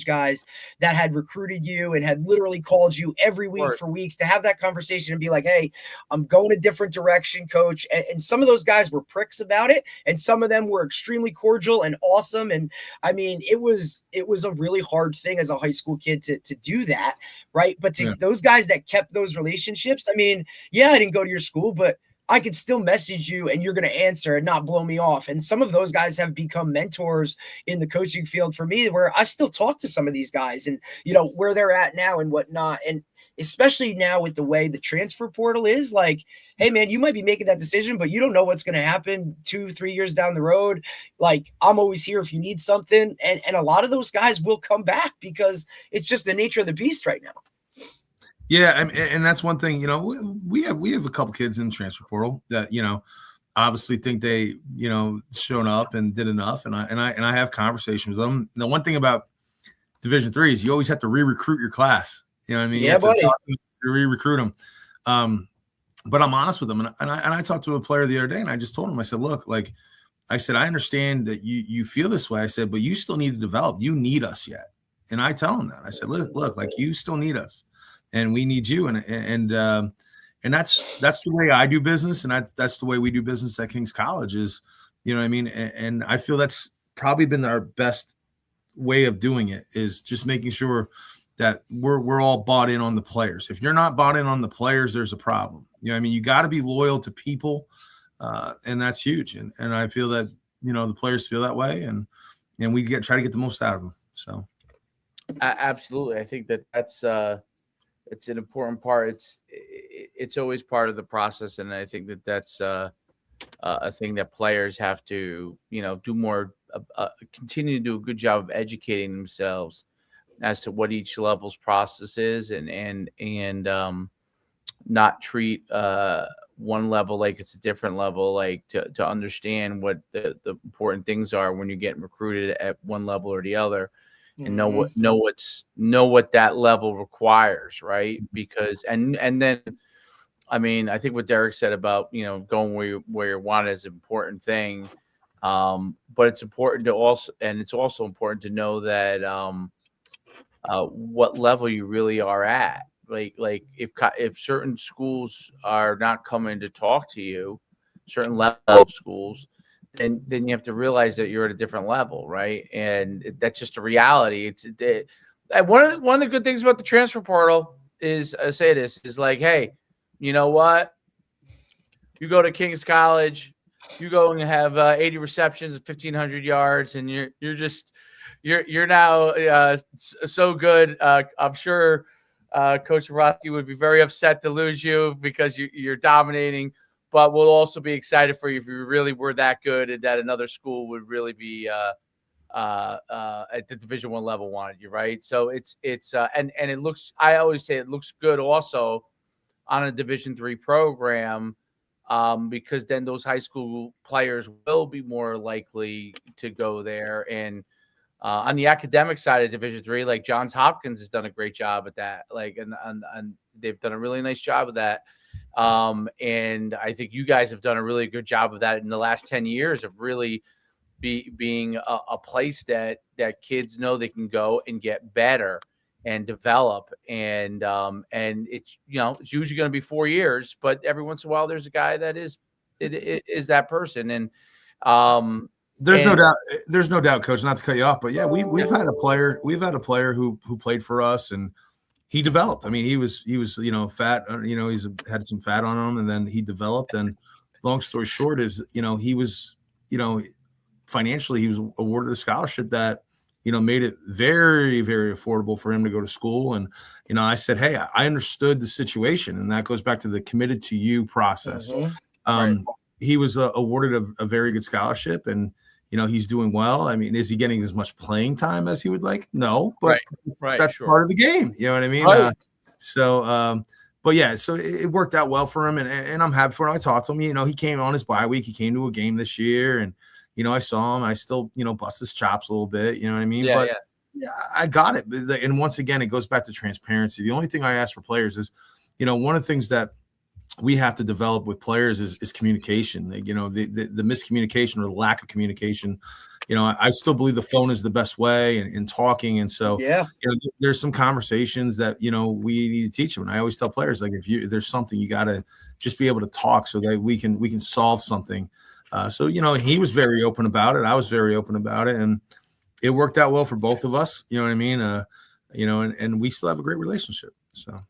guys that had recruited you and had literally called you every week for weeks, to have that conversation and be like, hey, I'm going a different direction, Coach. And some of those guys were pricks about it, and some of them were extremely cordial and awesome. And I mean, it was a really hard thing as a high school kid to do that, right? But to those guys that kept those relationships, I mean, yeah, I didn't go to your school, but I could still message you and you're going to answer and not blow me off. And some of those guys have become mentors in the coaching field for me, where I still talk to some of these guys and, where they're at now and whatnot. And especially now with the way the transfer portal is, like, hey man, you might be making that decision, but you don't know what's going to happen 2-3 years down the road. Like, I'm always here if you need something. And a lot of those guys will come back because it's just the nature of the beast right now. Yeah, and that's one thing. We have a couple kids in the transfer portal that obviously think they shown up and did enough, and I have conversations with them. The one thing about Division III is you always have to re-recruit your class. You know what I mean? Yeah, buddy. To re-recruit them. But I'm honest with them, and I talked to a player the other day, and I just told him, I said, look, like I said, I understand that you feel this way. I said, but you still need to develop. You need us yet, and I tell him that. I said, look, like you still need us. And we need you, and that's the way I do business, and that's the way we do business at King's College. Is what I mean, and I feel that's probably been our best way of doing it, is just making sure that we're all bought in on the players. If you're not bought in on the players, there's a problem. I mean, you got to be loyal to people, and that's huge. And I feel that the players feel that way, and we try to get the most out of them. So, absolutely, I think that's. It's an important part. It's always part of the process, and I think that's a thing that players have to do more. Continue to do a good job of educating themselves as to what each level's process is, and not treat one level like it's a different level. Like to understand what the important things are when you're getting recruited at one level or the other. And know what that level requires, right? Because and then, I mean, I think what Derek said about going where you want is an important thing, but it's important to also important to know that what level you really are at. Like if certain schools are not coming to talk to you, certain level of schools, then you have to realize that you're at a different level, right? And that's just a reality. One of the good things about the transfer portal is, I say this, is like, hey, you know what? You go to King's College, you go and have 80 receptions, 1,500 yards, and you're now so good. I'm sure Coach Cebrosky would be very upset to lose you because you're dominating. But we'll also be excited for you if you really were that good, and that another school would really be at the Division I level wanted you, right? So it's and it looks. I always say it looks good also on a Division III program, because then those high school players will be more likely to go there. And on the academic side of Division III, like Johns Hopkins has done a great job at that. Like and they've done a really nice job of that. And I think you guys have done a really good job of that in the last 10 years of really being a place that kids know they can go and get better and develop. And it's, it's usually going to be 4 years, but every once in a while there's a guy that is that person. And, there's no doubt, Coach, not to cut you off, but yeah, we've had a player who played for us, and he developed. I mean, he was fat, he's had some fat on him, and then he developed. And long story short is, he was, financially, he was awarded a scholarship that, made it very, very affordable for him to go to school. And, I said, hey, I understood the situation. And that goes back to the committed to you process. Right. He was awarded a very good scholarship, and, he's doing well. I mean, is he getting as much playing time as he would like? No, but right, that's sure. part of the game. You know what I mean? Right. But yeah, so it worked out well for him, and I'm happy for him. I talked to him. He came on his bye week. He came to a game this year, and I saw him. I still bust his chops a little bit. You know what I mean? Yeah, yeah, I got it. And once again, it goes back to transparency. The only thing I ask for players is, one of the things that we have to develop with players is communication. The miscommunication or the lack of communication. I still believe the phone is the best way, and talking. And so, there's some conversations that, we need to teach them. And I always tell players, like, if there's something, you got to just be able to talk so that we can solve something. So, he was very open about it. I was very open about it, and it worked out well for both of us. You know what I mean? And we still have a great relationship. So.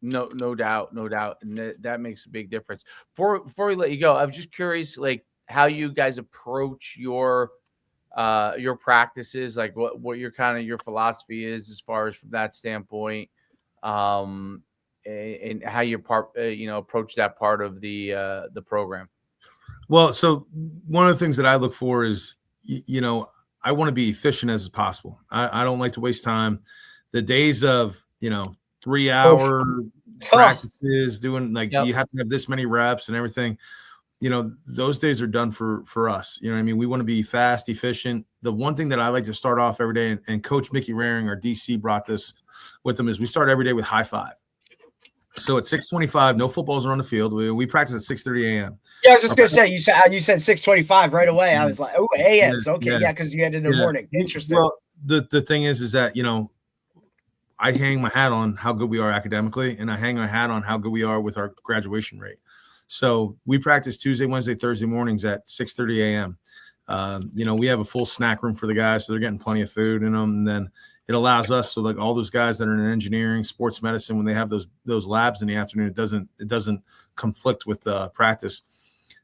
No doubt, no doubt, and that makes a big difference. Before we let you go, I was just curious, like how you guys approach your practices, like what your kind of your philosophy is as far as from that standpoint, um, and how you approach that part of the program. Well, so one of the things that I look for is, I want to be efficient as possible. I don't like to waste time. The days of, 3 hour practices doing like Yep. you have to have this many reps and everything, those days are done for us. You know what I mean? We want to be fast, efficient. The one thing that I like to start off every day, and Coach Mickey Raring, our DC, brought this with him, is we start every day with high five. So at 6:25, no footballs are on the field. We practice at 6:30 a.m. Yeah, I was just gonna say you said 6:25 right away. I was like, oh, a.m.s. Okay, yeah, because you had it in the morning. Interesting. Well, the thing is that I hang my hat on how good we are academically, and I hang my hat on how good we are with our graduation rate. So we practice Tuesday, Wednesday, Thursday mornings at 6:30 a.m. We have a full snack room for the guys, so they're getting plenty of food in them. And then it allows us, so like all those guys that are in engineering, sports medicine, when they have those labs in the afternoon, it doesn't conflict with practice.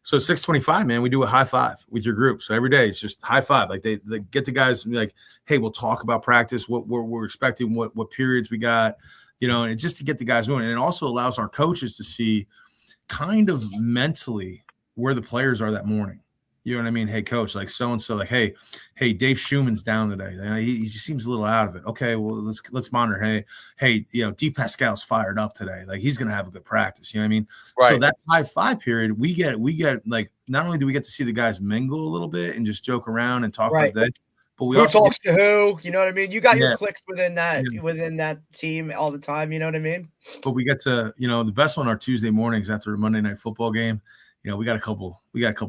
So 6:25, man, we do a high five with your group. So every day it's just high five. Like they get the guys and be like, hey, we'll talk about practice, what we're expecting, what periods we got, and just to get the guys going. And it also allows our coaches to see kind of mentally where the players are that morning. You know what I mean? Hey, coach, like so-and-so, like, hey, Dave Schumann's down today. He just seems a little out of it. Okay, well, let's monitor. Hey, D. Pascal's fired up today. Like, he's going to have a good practice. You know what I mean? Right. So that high five period, we get like, not only do we get to see the guys mingle a little bit and just joke around and talk about that, but we also talks to who, you know what I mean? You got your clicks within that team all the time, you know what I mean? But we get to, the best one are Tuesday mornings after a Monday night football game. We got a couple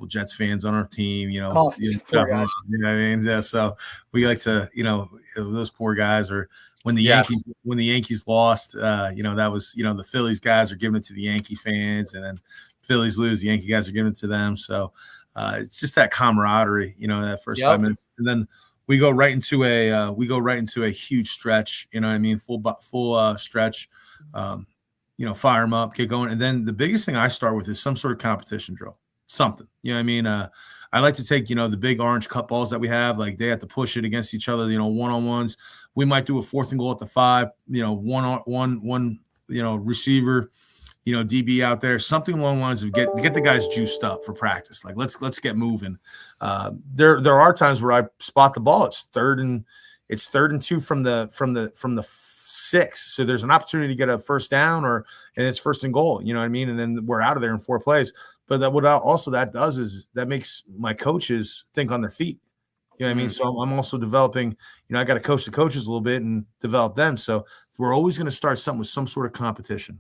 Jets fans on our team, you know what I mean? Yeah, so we like to, those poor guys, or when the Yankees lost, that was, the Phillies guys are giving it to the Yankee fans, and then Phillies lose, the Yankee guys are giving it to them. So it's just that camaraderie, that first 5 minutes. And then we go right into a huge stretch, you know what I mean? Full stretch. Fire them up, get going. And then the biggest thing I start with is some sort of competition drill, something, you know what I mean? I like to take, the big orange cup balls that we have, like they have to push it against each other, one-on-ones. We might do a 4th and goal at the 5, one receiver, DB out there, something along the lines of get the guys juiced up for practice. Like, let's get moving. There are times where I spot the ball. It's third and 2 from the 6. So there's an opportunity to get a first down, and it's 1st and goal, you know what I mean? And then we're out of there in 4 plays. But that does is that makes my coaches think on their feet. You know what I mean? So I'm also developing, I got to coach the coaches a little bit and develop them. So we're always going to start something with some sort of competition,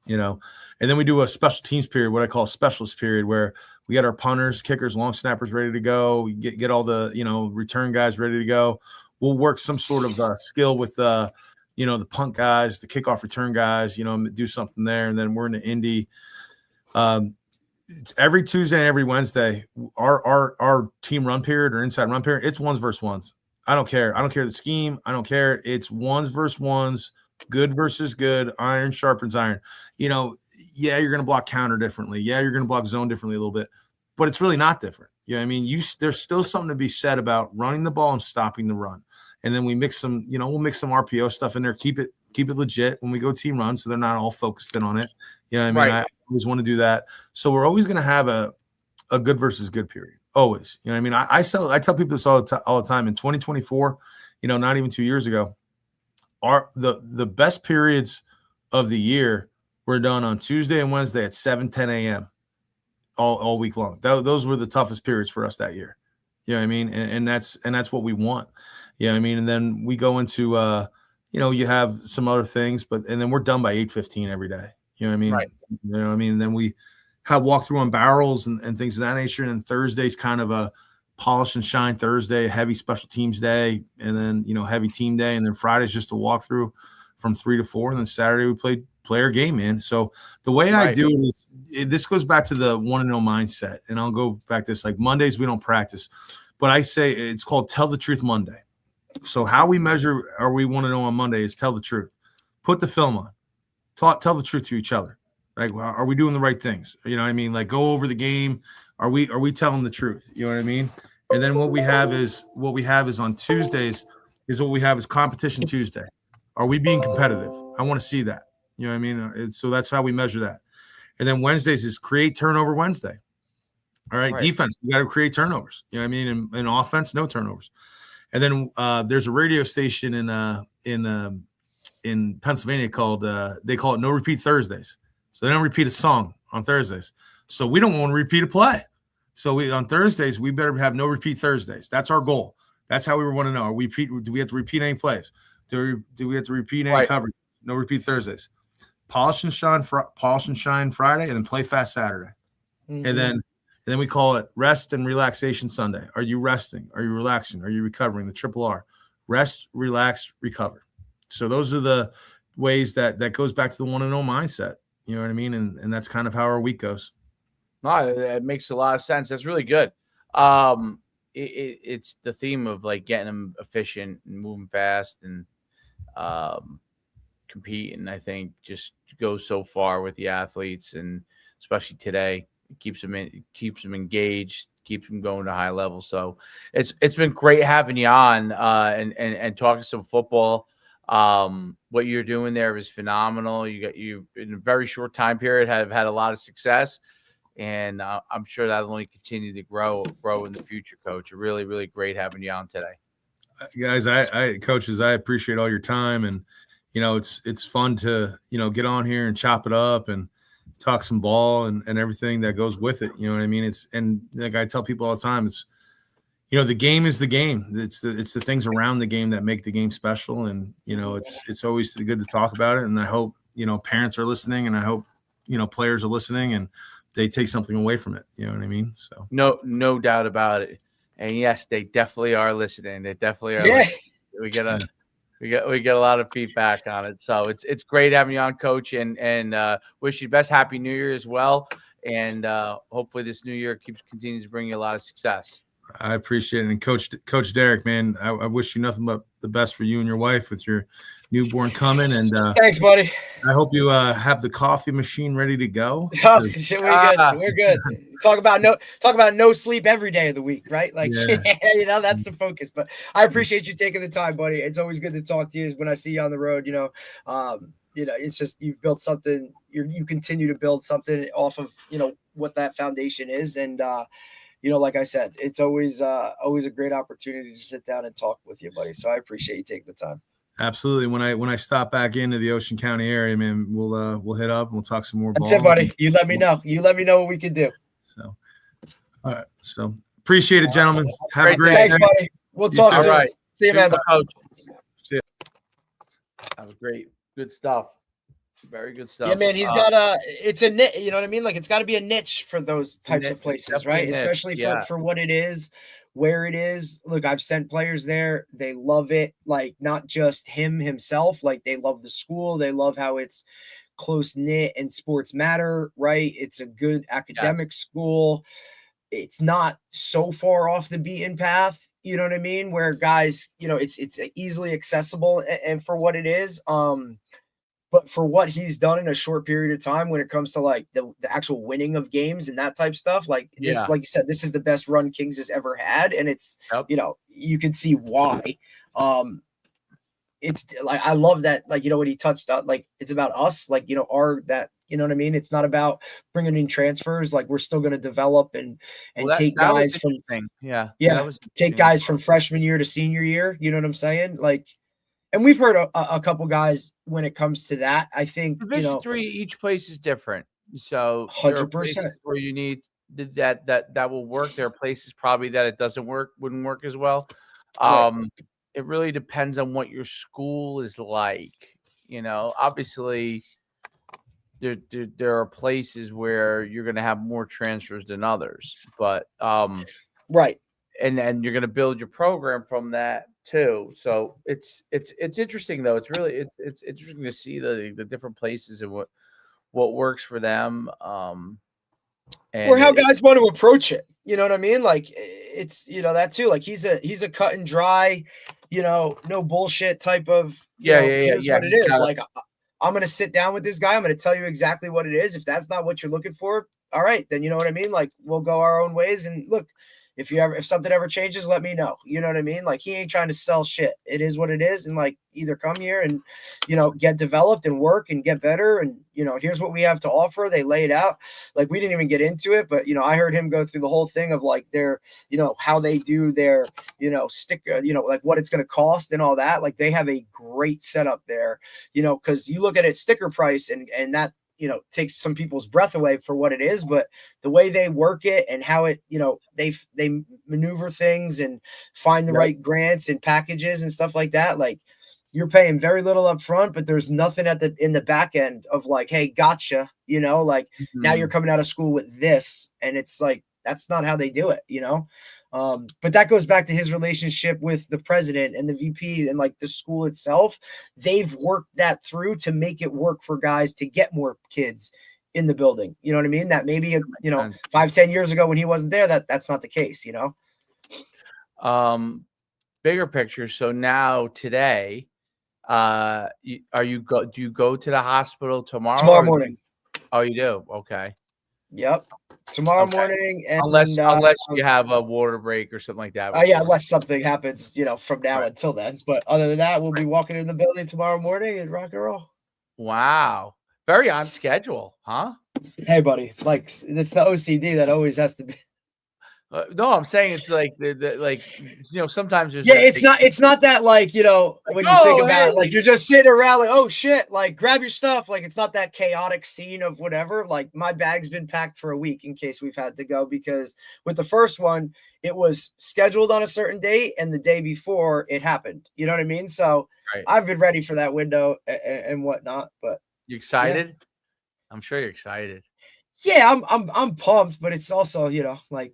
and then we do a special teams period, what I call a specialist period, where we get our punters, kickers, long snappers ready to go. We get all the, return guys ready to go. We'll work some sort of skill with, the punt guys, the kickoff return guys, do something there. And then we're in the Indy. Every Tuesday and every Wednesday, our team run period or inside run period, it's ones versus ones. I don't care. I don't care the scheme. I don't care. It's ones versus ones, good versus good, iron sharpens iron. You're going to block counter differently. Yeah, you're going to block zone differently a little bit, but it's really not different. You know what I mean? There's still something to be said about running the ball and stopping the run. And then we mix some, we'll mix some RPO stuff in there, keep it legit when we go team run, so they're not all focused in on it. You know what I mean? Right. I always want to do that. So we're always going to have a good versus good period. Always. You know what I mean? I tell people this all the time. In 2024, not even 2 years ago, the best periods of the year were done on Tuesday and Wednesday at 7:10 a.m. all week long. Those were the toughest periods for us that year. You know what I mean? And that's what we want. You know what I mean? And then we go into you have some other things, and then we're done by 8:15 every day. You know what I mean? Right. You know what I mean? And then we have walkthrough on barrels and things of that nature. And then Thursday's kind of a polish and shine Thursday, a heavy special teams day, and then heavy team day. And then Friday's just a walkthrough from 3 to 4. And then Saturday we play our game in. So the way I do it is, this goes back to the 1-0 mindset. And I'll go back to this, like Mondays we don't practice, but I say it's called Tell the Truth Monday. So how we measure are we 1-0 on Monday is tell the truth. Put the film on. tell the truth to each other. Like, well, are we doing the right things? You know what I mean? Like, go over the game. Are we telling the truth? You know what I mean? And then what we have is on Tuesdays is what we have is competition Tuesday. Are we being competitive? I want to see that. You know what I mean? So that's how we measure that. And then Wednesdays is create turnover Wednesday. All right. Defense, we got to create turnovers. You know what I mean? In offense, no turnovers. And then there's a radio station in Pennsylvania called they call it No Repeat Thursdays. So they don't repeat a song on Thursdays. So we don't want to repeat a play. So on Thursdays, we better have no repeat Thursdays. That's our goal. That's how we want to know. Do we have to repeat any plays? Do we have to repeat any coverage? No repeat Thursdays. Polish and shine Friday, and then play fast Saturday. Mm-hmm. And then we call it rest and relaxation Sunday. Are you resting? Are you relaxing? Are you recovering? The triple R. Rest, relax, recover. So those are the ways that goes back to the 1-0 mindset. You know what I mean? And that's kind of how our week goes. No, it makes a lot of sense. That's really good. It's the theme of like getting them efficient and moving fast and competing. I think just goes so far with the athletes, and especially today, it keeps them engaged, keeps them going to high level. So it's been great having you on and talking some football. What you're doing there is phenomenal. You in a very short time period have had a lot of success, and I'm sure that'll only continue to grow in the future, Coach. Really, really great having you on today. Guys, coaches, I appreciate all your time, and it's fun to get on here and chop it up and talk some ball and everything that goes with it. You know what I mean? And like I tell people all the time, it's the game is the game. It's the things around the game that make the game special. And, it's always good to talk about it. And I hope, parents are listening, and I hope, players are listening and they take something away from it. You know what I mean? So no doubt about it. And yes, they definitely are listening. They definitely are. Yeah. We get a lot of feedback on it. So it's great having you on, Coach, and wish you the best. Happy New Year as well. And hopefully this new year continues to bring you a lot of success. I appreciate it. And Coach Derek, man, I wish you nothing but the best for you and your wife with your newborn coming. And thanks, buddy. I hope you have the coffee machine ready to go. Oh, we're good. Talk about no sleep every day of the week, right? Like, yeah. That's the focus. But I appreciate you taking the time, buddy. It's always good to talk to you when I see you on the road. It's just you've built something. You continue to build something off of what that foundation is, and like I said, it's always a great opportunity to sit down and talk with you, buddy. So I appreciate you taking the time. Absolutely. When I stop back into the Ocean County area, man, we'll hit up and we'll talk some more ball. That's it, buddy. You let me know. What we can do. So, all right. So appreciate it, gentlemen. Have a great day. Thanks, buddy. We'll talk soon. All right. See you, man. Coach. See you. That was great. Good stuff. Very good stuff. Yeah, man. He's got it's a niche. You know what I mean? Like, it's got to be a niche for those types of places, right? Especially for what it is, where it is. Look, I've sent players there. They love it. Like, not just himself. Like, they love the school. They love how it's close knit and sports matter, right? It's a good academic school. It's not so far off the beaten path. You know what I mean? Where guys, it's easily accessible and for what it is. But for what he's done in a short period of time, when it comes to like the actual winning of games and that type of stuff, like this, like you said, this is the best run Kings has ever had. And it's, you can see why. It's like, I love that, like, when he touched on, like, it's about us, like, you know what I mean? It's not about bringing in transfers. Like, we're still going to develop and take guys from, take guys from freshman year to senior year. You know what I'm saying? Like, and we've heard a couple guys when it comes to that. I think Division 3, each place is different. So 100% where you need that will work. There are places probably that it wouldn't work as well. It really depends on what your school is like. Obviously there are places where you're going to have more transfers than others, but right. And you're going to build your program from that too. So it's interesting though. It's really it's interesting to see the different places and what works for them. Or how guys want to approach it. You know what I mean? Like, it's that too. Like, he's a cut and dry, no bullshit type of here's what it is. I'm going to sit down with this guy. I'm going to tell you exactly what it is. If that's not what you're looking for, all right, then you know what I mean? Like, we'll go our own ways. And look, if something ever changes, let me know. You know what I mean? Like, he ain't trying to sell shit. It is what it is. And like, either come here and, get developed and work and get better. And, here's what we have to offer. They lay it out. Like, we didn't even get into it, but, I heard him go through the whole thing of like their, how they do their, sticker, like what it's going to cost and all that. Like, they have a great setup there, cause you look at it sticker price and that, takes some people's breath away for what it is, but the way they work it and how it, they maneuver things and find the right grants and packages and stuff like that. Like, you're paying very little up front, but there's nothing in the back end of like, hey, gotcha, like now you're coming out of school with this. And it's like, that's not how they do it, but that goes back to his relationship with the president and the VP and like the school itself. They've worked that through to make it work for guys to get more kids in the building. You know what I mean? That maybe, 5-10 years ago when he wasn't there, that's not the case, Bigger picture. So now today, do you go to the hospital tomorrow morning? Oh, you do? Okay. Yep. Tomorrow morning. And, unless you have a water break or something like that. Yeah, unless something happens, from now until then. But other than that, we'll be walking in the building tomorrow morning and rock and roll. Wow. Very on schedule, huh? Hey, buddy. Like, it's the OCD that always has to be. No, I'm saying it's like sometimes there's it's not that like when you think about it, like you're just sitting around like, oh shit, like grab your stuff. Like, it's not that chaotic scene of whatever. Like, my bag's been packed for a week in case we've had to go, because with the first one it was scheduled on a certain date and the day before it happened. You know what I mean? So I've been ready for that window and whatnot. But you excited? Yeah. I'm sure you're excited. Yeah, I'm pumped, but it's also like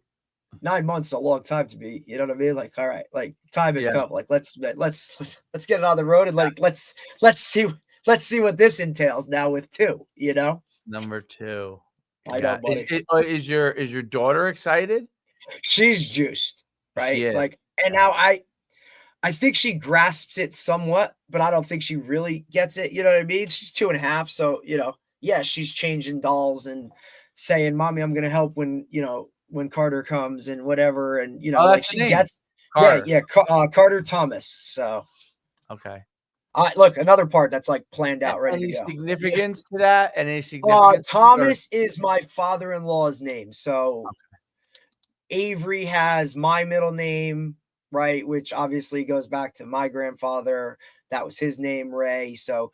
9 months is a long time to be, you know what I mean? Like, all right, like time has come. Like, let's get it on the road and like let's see what this entails now with 2, Number 2. I know, buddy. Is your daughter excited? She's juiced, right? Like, and now I think she grasps it somewhat, but I don't think she really gets it. You know what I mean? She's 2.5, so she's changing dolls and saying, "Mommy, I'm gonna help when Carter comes and whatever," and like she gets Carter. Carter Thomas. So okay. Look, another part that's like planned out, ready to go. Significance to that? Any significance? Thomas is my father-in-law's name. So Avery has my middle name, right? Which obviously goes back to my grandfather. That was his name, Ray. So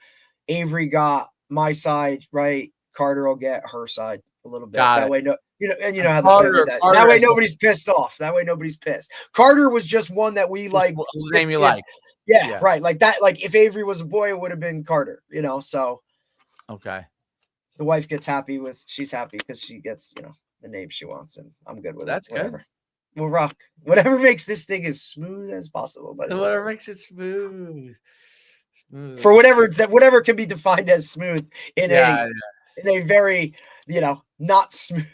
Avery got my side, right? Carter will get her side a little bit. That way, how Carter, that. That way nobody's pissed off. That way nobody's pissed. Carter was just one that we like. Name you like. Yeah, right. Like that. Like if Avery was a boy, it would have been Carter. So. Okay. The wife gets happy she's happy because she gets the name she wants, and I'm good with That's it. Whatever. Good. We'll rock. Whatever makes this thing as smooth as possible. But whatever makes it smooth. For whatever can be defined as smooth in a very not smooth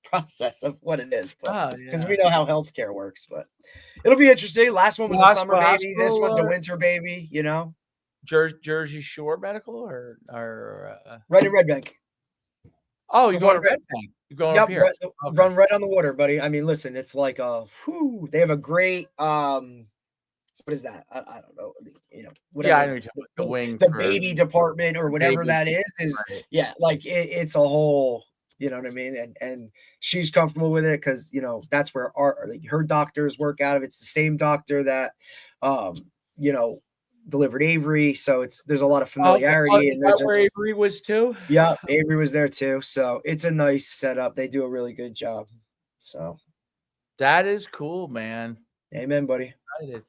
process of what it is, because we know how healthcare works. But it'll be interesting. Last one was a summer baby. This one's a winter baby. Jersey Shore Medical or right in Red Bank. Oh, you go to Red Bank. You go up here. Run right on the water, buddy. I mean, listen, it's like they have a great what is that? I don't know. Whatever. I know the wing, the baby department or whatever that is right. Like it's a whole, you know what I mean? And she's comfortable with it because that's where her doctors work out of. It's the same doctor that delivered Avery, so there's a lot of familiarity. And that's where Avery was too. Yeah, Avery was there too. So it's a nice setup. They do a really good job. So that is cool, man. Amen, buddy. Excited.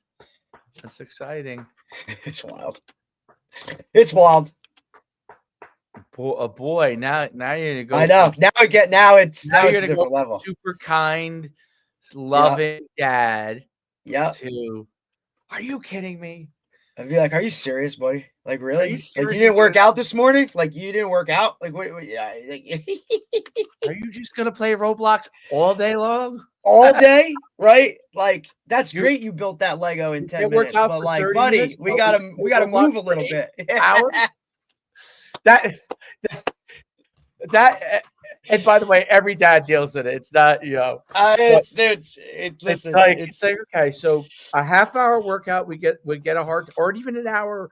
That's exciting. It's wild. It's wild. Boy, now you're gonna go. I know. Now it's a different level. Super kind, loving dad. Yeah. Are you kidding me? I'd be like, "Are you serious, buddy? Like, really? Like, you didn't work out this morning? Like, you didn't work out? Like, what yeah. Are you just gonna play Roblox all day long? All day, right? Like, that's great. You built that Lego in 10 minutes, but like, buddy, we gotta move a little bit. Hours? that and by the way, every dad deals with it. It's not, it's dude. Listen, it's like, okay, so a half-hour workout, we get a hard, or even an hour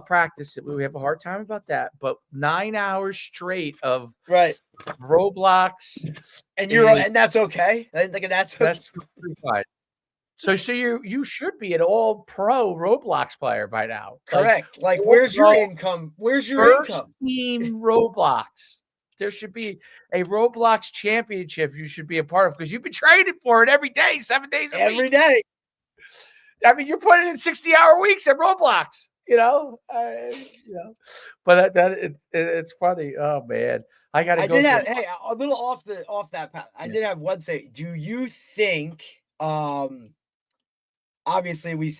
practice. We have a hard time about that. But 9 hours straight of right, Roblox, and that's okay. Like that's okay. That's pretty fine. So you should be an all-pro Roblox player by now. Correct. Like where's your income? Where's your first income? team Roblox. There should be a Roblox championship you should be a part of, because you've been training for it every day, 7 days a week. Every day. I mean, you're putting in 60-hour weeks at Roblox, But it's funny. Oh man, I got to go. Hey, a little off that path. I did have one thing. Do you think? Obviously, we've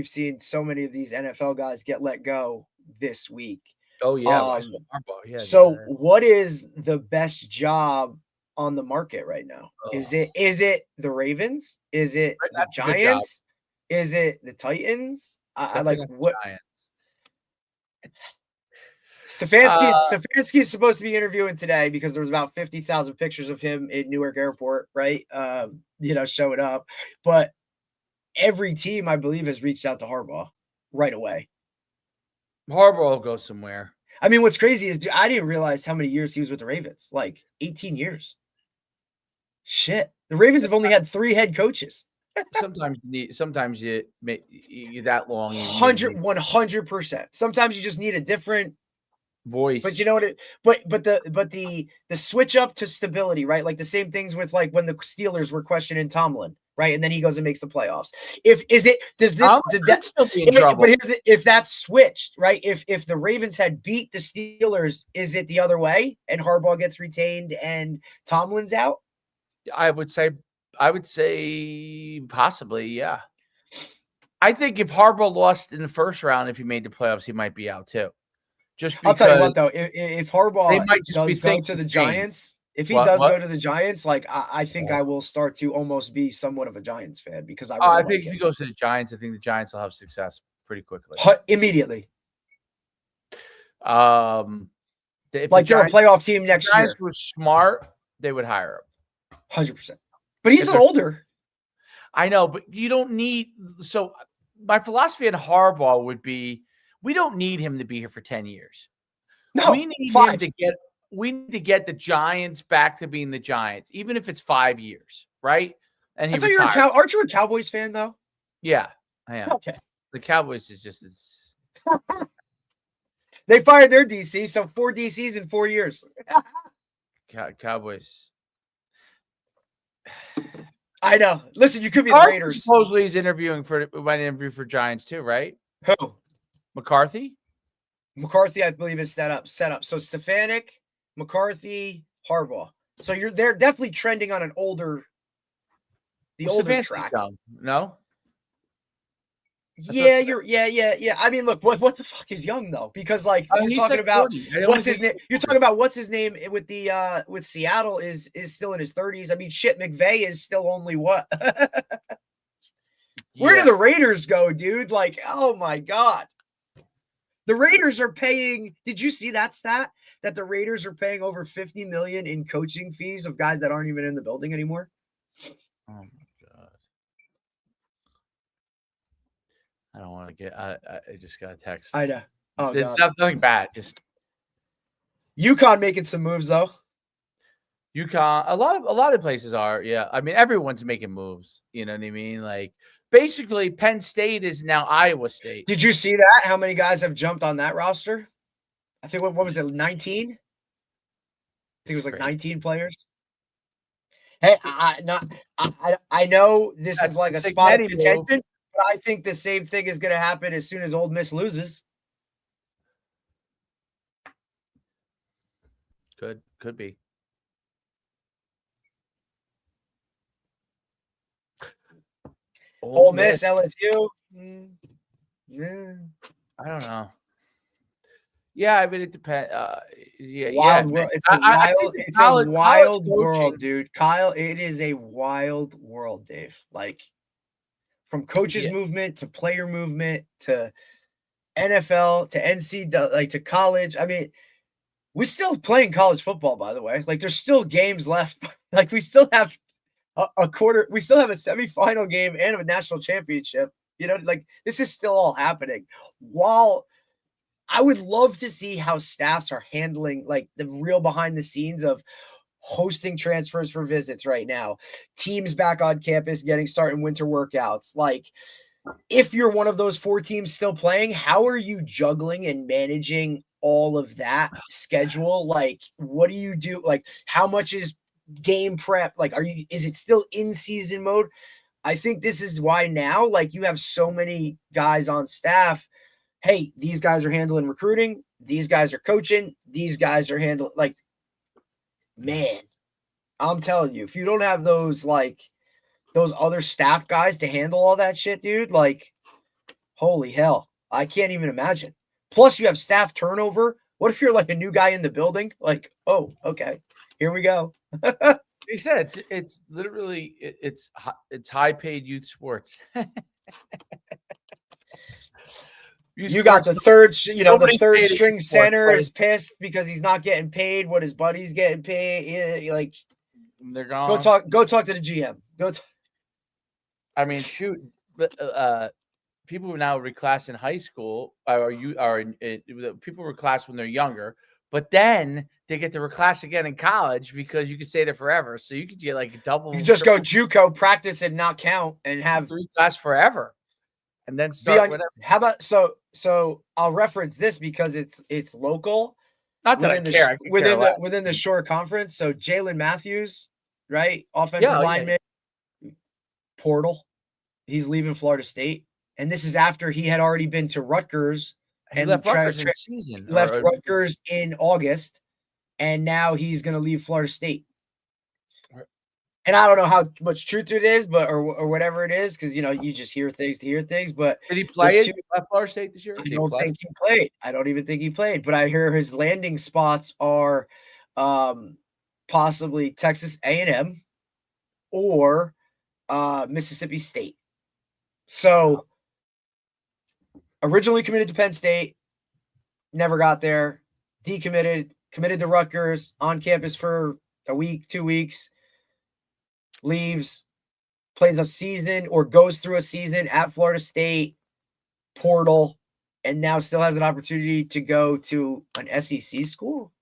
seen so many of these NFL guys get let go this week. Oh yeah, so what is the best job on the market right now? Oh. Is it the Ravens? Is it the Giants? Is it the Titans? I like what? Stefanski is supposed to be interviewing today because there was about 50,000 pictures of him in Newark Airport, right? Showing up, but every team, I believe, has reached out to Harbaugh right away. Harbaugh will go somewhere. I mean, what's crazy is I didn't realize how many years he was with the Ravens. Like 18 years. Shit. The Ravens have only had 3 head coaches. Sometimes you that long. 100%. Sometimes you just need a different voice. But you know what? But the switch up to stability, right? Like the same things with like when the Steelers were questioning Tomlin, right? And then he goes and makes the playoffs. Still be in trouble? But if that's switched, right? If the Ravens had beat the Steelers, is it the other way and Harbaugh gets retained and Tomlin's out? I would say possibly, yeah. I think if Harbaugh lost in the first round, if he made the playoffs, he might be out too. Just because, I'll tell you what, though, if Harbaugh does go to the Giants, if he does go to the Giants, like I think I will start to almost be somewhat of a Giants fan because I think if he goes to the Giants, I think the Giants will have success pretty quickly, immediately. If like they're a playoff team next year. If the Giants were smart, they would hire him. 100%. But he's older. I know, but you don't need. So my philosophy on Harbaugh would be, we don't need him to be here for 10 years. No, we need him to get. We need to get the Giants back to being the Giants, even if it's 5 years, right? And he retired. Aren't you a Cowboys fan though? Yeah, I am. Okay. The Cowboys is just. They fired their DC, so 4 DCs in 4 years. Cowboys. I know. Listen, you could be the Raiders. Supposedly he's interviewing for Giants too, right? Who? McCarthy, I believe, is set up. So Stefanik, McCarthy, Harbaugh. So they're definitely trending on the older track. Young. No. Yeah, yeah. I mean, look, what the fuck is young though? Because like you're talking about what's his name? You're talking about what's his name with Seattle is still in his 30s. I mean, shit, McVay is still only what? Where do the Raiders go, dude? Like, oh my god. The Raiders are paying. Did you see that stat that the Raiders are paying over $50 million in coaching fees of guys that aren't even in the building anymore? Oh my god! I don't want to get. I just got a text. I know. Oh god. Nothing bad. Just UConn making some moves though. UConn. A lot of places are. Yeah. I mean, everyone's making moves. You know what I mean? Like. Basically, Penn State is now Iowa State. Did you see that? How many guys have jumped on that roster? I think what was it? 19? I think it was like 19 players. Hey, I know this is like a spot of contention, but I think the same thing is going to happen as soon as Ole Miss loses. Could be. Ole Miss, LSU. Yeah. I don't know. Yeah, I mean it depends. World. It's a wild world, dude. Kyle, it is a wild world, Dave. Like from coaches movement to player movement to NFL to NC, like to college. I mean, we're still playing college football, by the way. Like, there's still games left. Like, we still have a quarter. We still have a semifinal game and a national championship. You know, like, this is still all happening. While I would love to see how staffs are handling, like, the real behind the scenes of hosting transfers for visits right now, teams back on campus getting starting winter workouts. Like, if you're one of those 4 teams still playing, how are you juggling and managing all of that schedule? Like, what do you do? Like, how much is game prep? Like, is it still in season mode? I think this is why now, like, you have so many guys on staff. Hey, these guys are handling recruiting. These guys are coaching. These guys are handling, like, man, I'm telling you, if you don't have those, like, those other staff guys to handle all that shit, dude, like, holy hell, I can't even imagine. Plus, you have staff turnover. What if you're like a new guy in the building? Like, oh, okay, here we go. He said it's literally it's high paid youth sports. You got the third, the third string center right? is pissed because he's not getting paid what his buddy's getting paid. Yeah, like, they're gone. Go talk to the GM. I mean, shoot, people who now reclass in high school people reclass when they're younger, but then they get to reclass again in college because you can stay there forever. So you could get like double. You just go JUCO, practice and not count, and have 3 class forever, and then start whatever. How about so I'll reference this because it's local. Not that I care. Within the Shore Conference. So Jalen Matthews, right, offensive lineman, portal. He's leaving Florida State, and this is after he had already been to Rutgers. He left Rutgers in season. Left Rutgers in August, and now he's going to leave Florida State. And I don't know how much truth it is, but or whatever it is, because you just hear things to hear things. But did he play at Florida State this year? I don't think he played. I don't even think he played. But I hear his landing spots are possibly Texas A&M or Mississippi State. So originally committed to Penn State, never got there, decommitted, committed to Rutgers, on campus for a week, 2 weeks, leaves, plays a season or goes through a season at Florida State, portal, and now still has an opportunity to go to an SEC school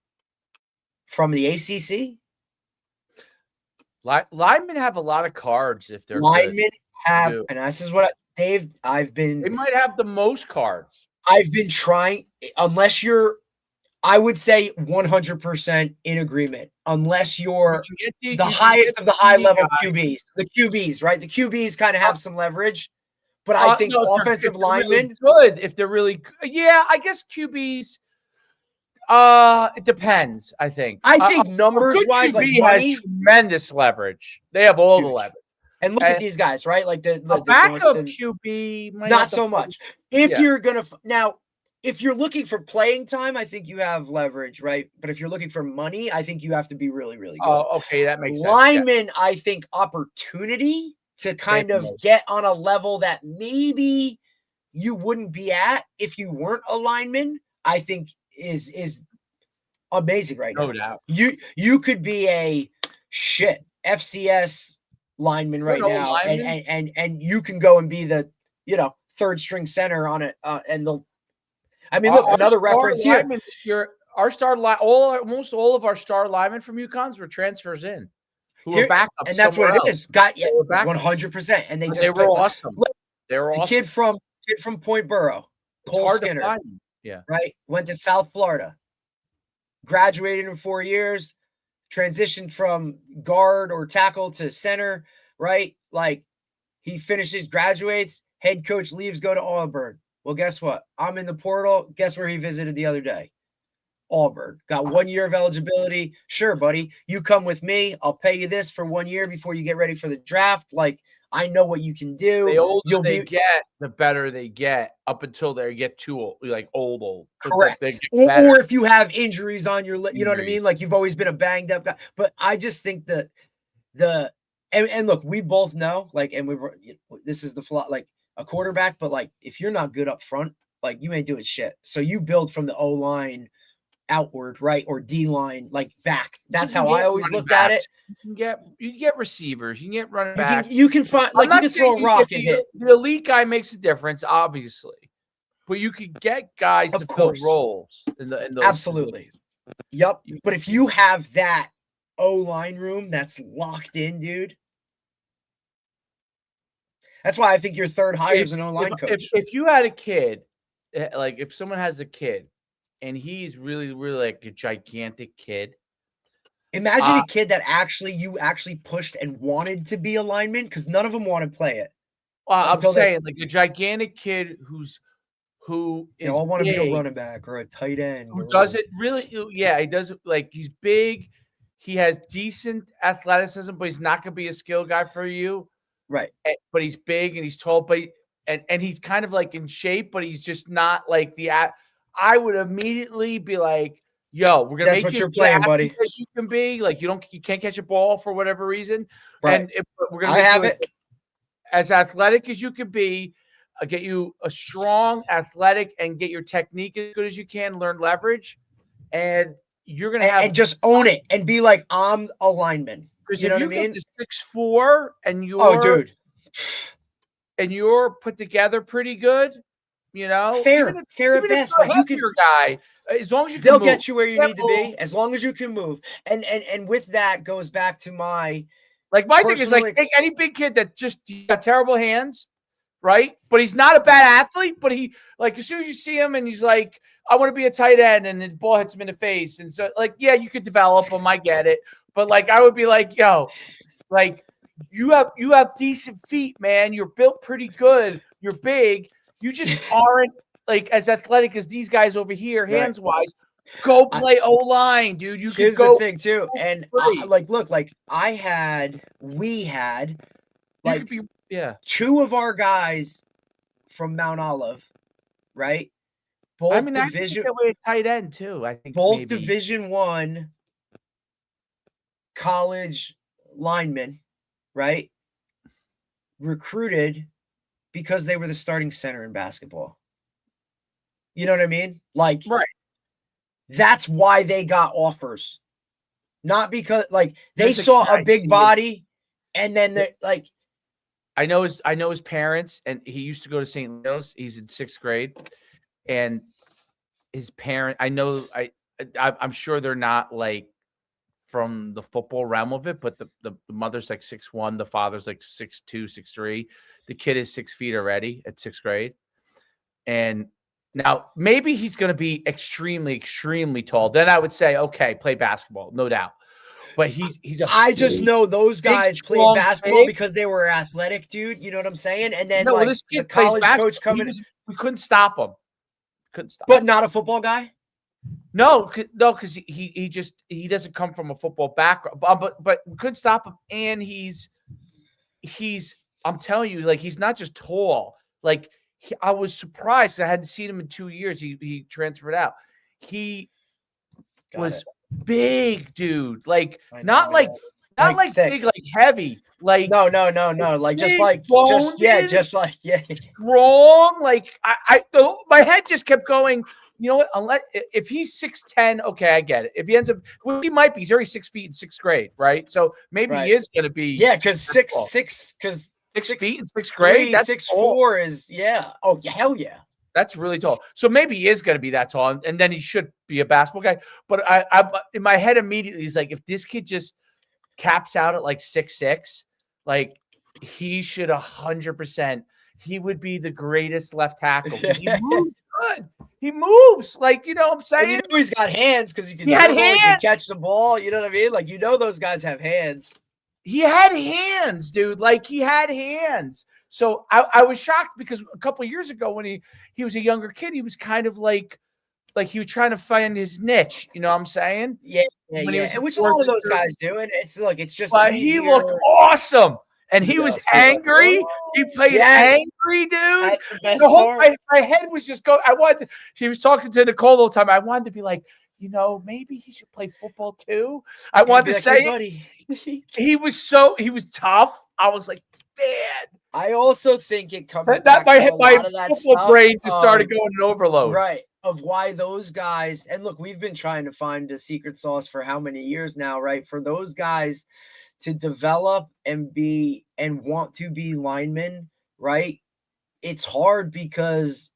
from the ACC. Linemen have a lot of cards if they're linemen good. Have, and this is what they might have the most cards. I've been trying, unless you're, I would say 100% in agreement, unless you're the highest of the high level QBs, the QBs, right? The QBs kind of have some leverage, but I think offensive linemen, really good if they're really good. Yeah, I guess QBs. It depends. I think numbers wise, like money has tremendous leverage. They have all the leverage. And look at these guys, right? Like the backup QB, not so much. If you're gonna now, if you're looking for playing time, I think you have leverage, right? But if you're looking for money, I think you have to be really, really good. Oh, okay, that makes sense. Linemen, I think opportunity to kind of get on a level that maybe you wouldn't be at if you weren't a lineman, I think is amazing right now. No doubt. You could be a FCS lineman right now, and you can go and be the third string center on it, and they'll. I mean, look, another reference here. Our star line, almost all of our star linemen from UConn's were transfers in, who were backups, and that's what it is. 100%, and they were awesome. They were awesome. Kid from Point Borough, Cole Skinner, right, went to South Florida, graduated in 4 years, transitioned from guard or tackle to center, right? Like, he finishes, graduates, head coach leaves, go to Auburn. Well, guess what? I'm in the portal. Guess where he visited the other day? Auburn. Got 1 year of eligibility. Sure, buddy. You come with me. I'll pay you this for 1 year before you get ready for the draft. Like, I know what you can do. The older they get, the better they get, up until they get too old, like old. Correct. Or if you have injuries on your, you know what I mean? Like, you've always been a banged up guy. But I just think that and look, we both know, like, and this is the flaw, like a quarterback, but like, if you're not good up front, like, you ain't doing shit. So you build from the O-line outward, right? Or D line, like back. That's You can how I get always running looked at it. backs. You can get receivers. You can get running You can backs. you can find I'm like you not can saying throw a you rock get and hit. the elite guy makes a difference, obviously, but you could get guys Of to fill course. roles in those Absolutely. positions. Yep. But if you have that O-line room that's locked in, dude, that's why I think your third hire is an O-line coach. If you had a kid, like if someone has a kid and he's really, really like a gigantic kid. Imagine a kid that you actually pushed and wanted to be a lineman, because none of them want to play it. I'm saying like a gigantic kid who They is all want to be a big, running back or a tight end. who does it really. Yeah, he does. Like he's big. He has decent athleticism, but he's not going to be a skill guy for you. Right. But he's big and he's tall, but and he's kind of like in shape, but he's just not like I would immediately be like, yo, we're gonna That's make what you you're playing, buddy. as you can be. Like you can't catch a ball for whatever reason. Right. And we're gonna make you as athletic as you can be, get you a strong, athletic, and get your technique as good as you can, learn leverage, and you're gonna have and just own it and be like, I'm a lineman. You know what I mean? Get to 6'4" and you're put together pretty good, you know, fair at best. Like you can guy, as long as you can they'll move. get you where you need to be, as long as you can move. And with that goes back to my thing is like take any big kid that just got terrible hands, right? But he's not a bad athlete, but he like as soon as you see him and he's like, I want to be a tight end, and the ball hits him in the face. And so like, yeah, you could develop him, I get it. But like I would be like, yo, like you have decent feet, man. You're built pretty good. You're big. You just aren't like as athletic as these guys over here, hands wise. Go play O-line, dude. Here's the thing too, and like look, like we had like two of our guys from Mount Olive, right? Both division that way a tight end too. I think both Division I college linemen, right? Recruited because they were the starting center in basketball. You know what I mean? Like, right. That's why they got offers. Not because like they saw a big body and then they're like, I know his parents, and he used to go to St. Leo's. He's in 6th grade, and his parent. I'm sure they're not like from the football realm of it, but the mother's like 6'1", the father's like 6'2", 6'3". The kid is 6 feet already at 6th grade, and now maybe he's going to be extremely, extremely tall. Then I would say, okay, play basketball, no doubt. But I just know those guys played basketball because they were athletic, dude. You know what I'm saying? And then like this kid the college coach coming, we couldn't stop him. But not a football guy. No, because he doesn't come from a football background. But we couldn't stop him, and he's I'm telling you, like he's not just tall. Like I was surprised. I hadn't seen him in 2 years. He transferred out. He was big, dude. Like not like big, like heavy. Like no. Like just like strong. Like my head just kept going. You know what? Unless if he's 6'10", okay, I get it. If he ends up, well, he might be. He's already 6 feet in 6th grade, right? So maybe he is going to be. Yeah, because 6 feet in 6th grade. That's 6'4" is Oh, hell yeah. That's really tall. So maybe he is going to be that tall, and then he should be a basketball guy. But I in my head immediately is like, if this kid just caps out at like 6'6", like he should 100%. He would be the greatest left tackle. He moves good. He moves like, you know what I'm saying? And you know he's got hands because he can catch the ball. You know what I mean? Like, you know those guys have hands. He had hands, dude. Like he had hands. So I was shocked because a couple of years ago when he was a younger kid, he was kind of like he was trying to find his niche. You know what I'm saying? Yeah. Which a lot of those guys do. And it's just. But he looked awesome. And he was angry. He played angry, dude. My head was just going. He was talking to Nicole all the time. I wanted to be like, you know, maybe he should play football too. I wanted to say, buddy. he was tough. I was like, man. I also think it comes that my football brain just started going in overload. Right. of why those guys, and look, we've been trying to find a secret sauce for how many years now, right? For those guys to develop and be and want to be linemen, right? It's hard because,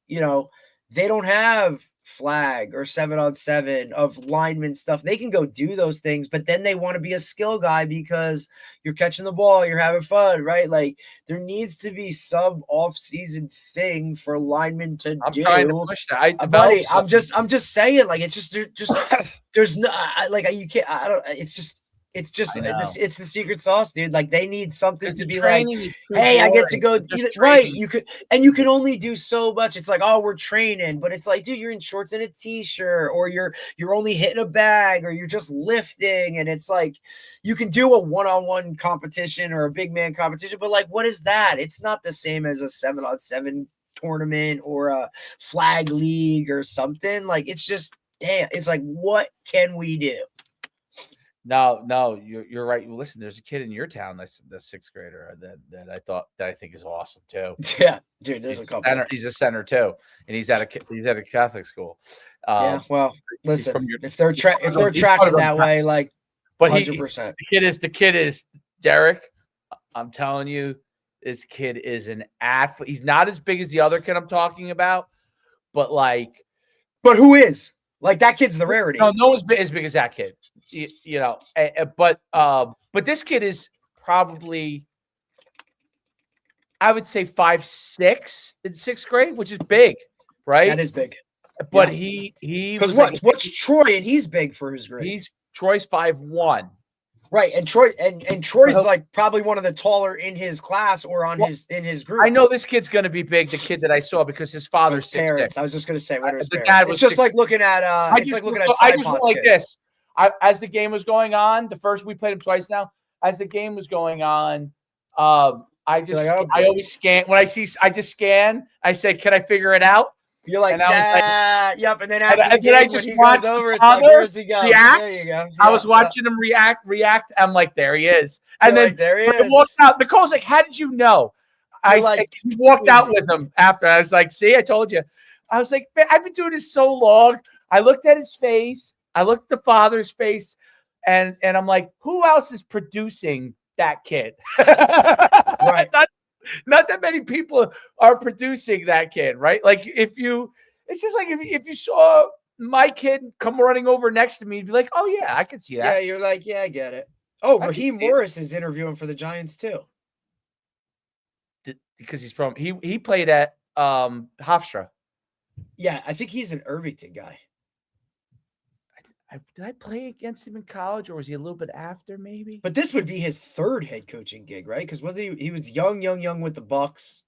they don't have flag or 7-on-7 of lineman stuff. They can go do those things, but then they want to be a skill guy because you're catching the ball, you're having fun, right? Like there needs to be some off-season thing for linemen to I'm do. trying to push that. Buddy, I'm just saying, like, it's just there's no like you can't. I don't. It's just it's the secret sauce, dude. Like they need something to be like, hey, I get to go right. You can only do so much. It's like, oh, we're training, but it's like, dude, you're in shorts and a t-shirt, or you're only hitting a bag, or you're just lifting, and it's like you can do a one-on-one competition or a big man competition, but like, what is that? It's not the same as a 7-on-7 tournament or a flag league or something. Like it's just it's like, what can we do? No, you're right. Listen, there's a kid in your town that's the 6th grader that I think is awesome too. Yeah, dude, there's a couple. He's a center too, and he's at a Catholic school. Yeah, well, listen, if they're tracking that way, like, but 100%. The kid is Derek. I'm telling you, this kid is an athlete. He's not as big as the other kid I'm talking about, but who is? Like that kid's the rarity. No one's as big as that kid. But this kid is probably, I would say 5'6" in 6th grade, which is big, right? That is big. But he because what's Troy, and he's big for his grade. Troy's 5'1". Right, and Troy's like probably one of the taller in his class or in his group. I know this kid's going to be big. The kid that I saw, because his father's 6'6". I was just going to say, what are his parents? Dad was it's just 6'6". like looking at. I just went like this. As the game was going on, we played him twice now. As the game was going on, I always scan when I just scan. I say, "Can I figure it out?" You're like, yep. And then after the game, I just when he watched goes over, it's like, where's he going? React. There you go. I was watching him react. I'm like, there he is. And You're then like, there he is. Walked out. Nicole's like, how did you know? He walked out with him after. I was like, see, I told you. I was like, man, I've been doing this so long. I looked at his face. I looked at the father's face, and I'm like, who else is producing that kid? Right. Not that many people are producing that kid, right? Like it's just like if you saw my kid come running over next to me, you'd be like, oh yeah, I can see that. Yeah, you're like, yeah, I get it. Oh, Raheem Morris is interviewing for the Giants too. Because he played at Hofstra. Yeah, I think he's an Irvington guy. Did I play against him in college, or was he a little bit after, maybe? But this would be his 3rd head coaching gig, right? Because wasn't he was young with the Bucks.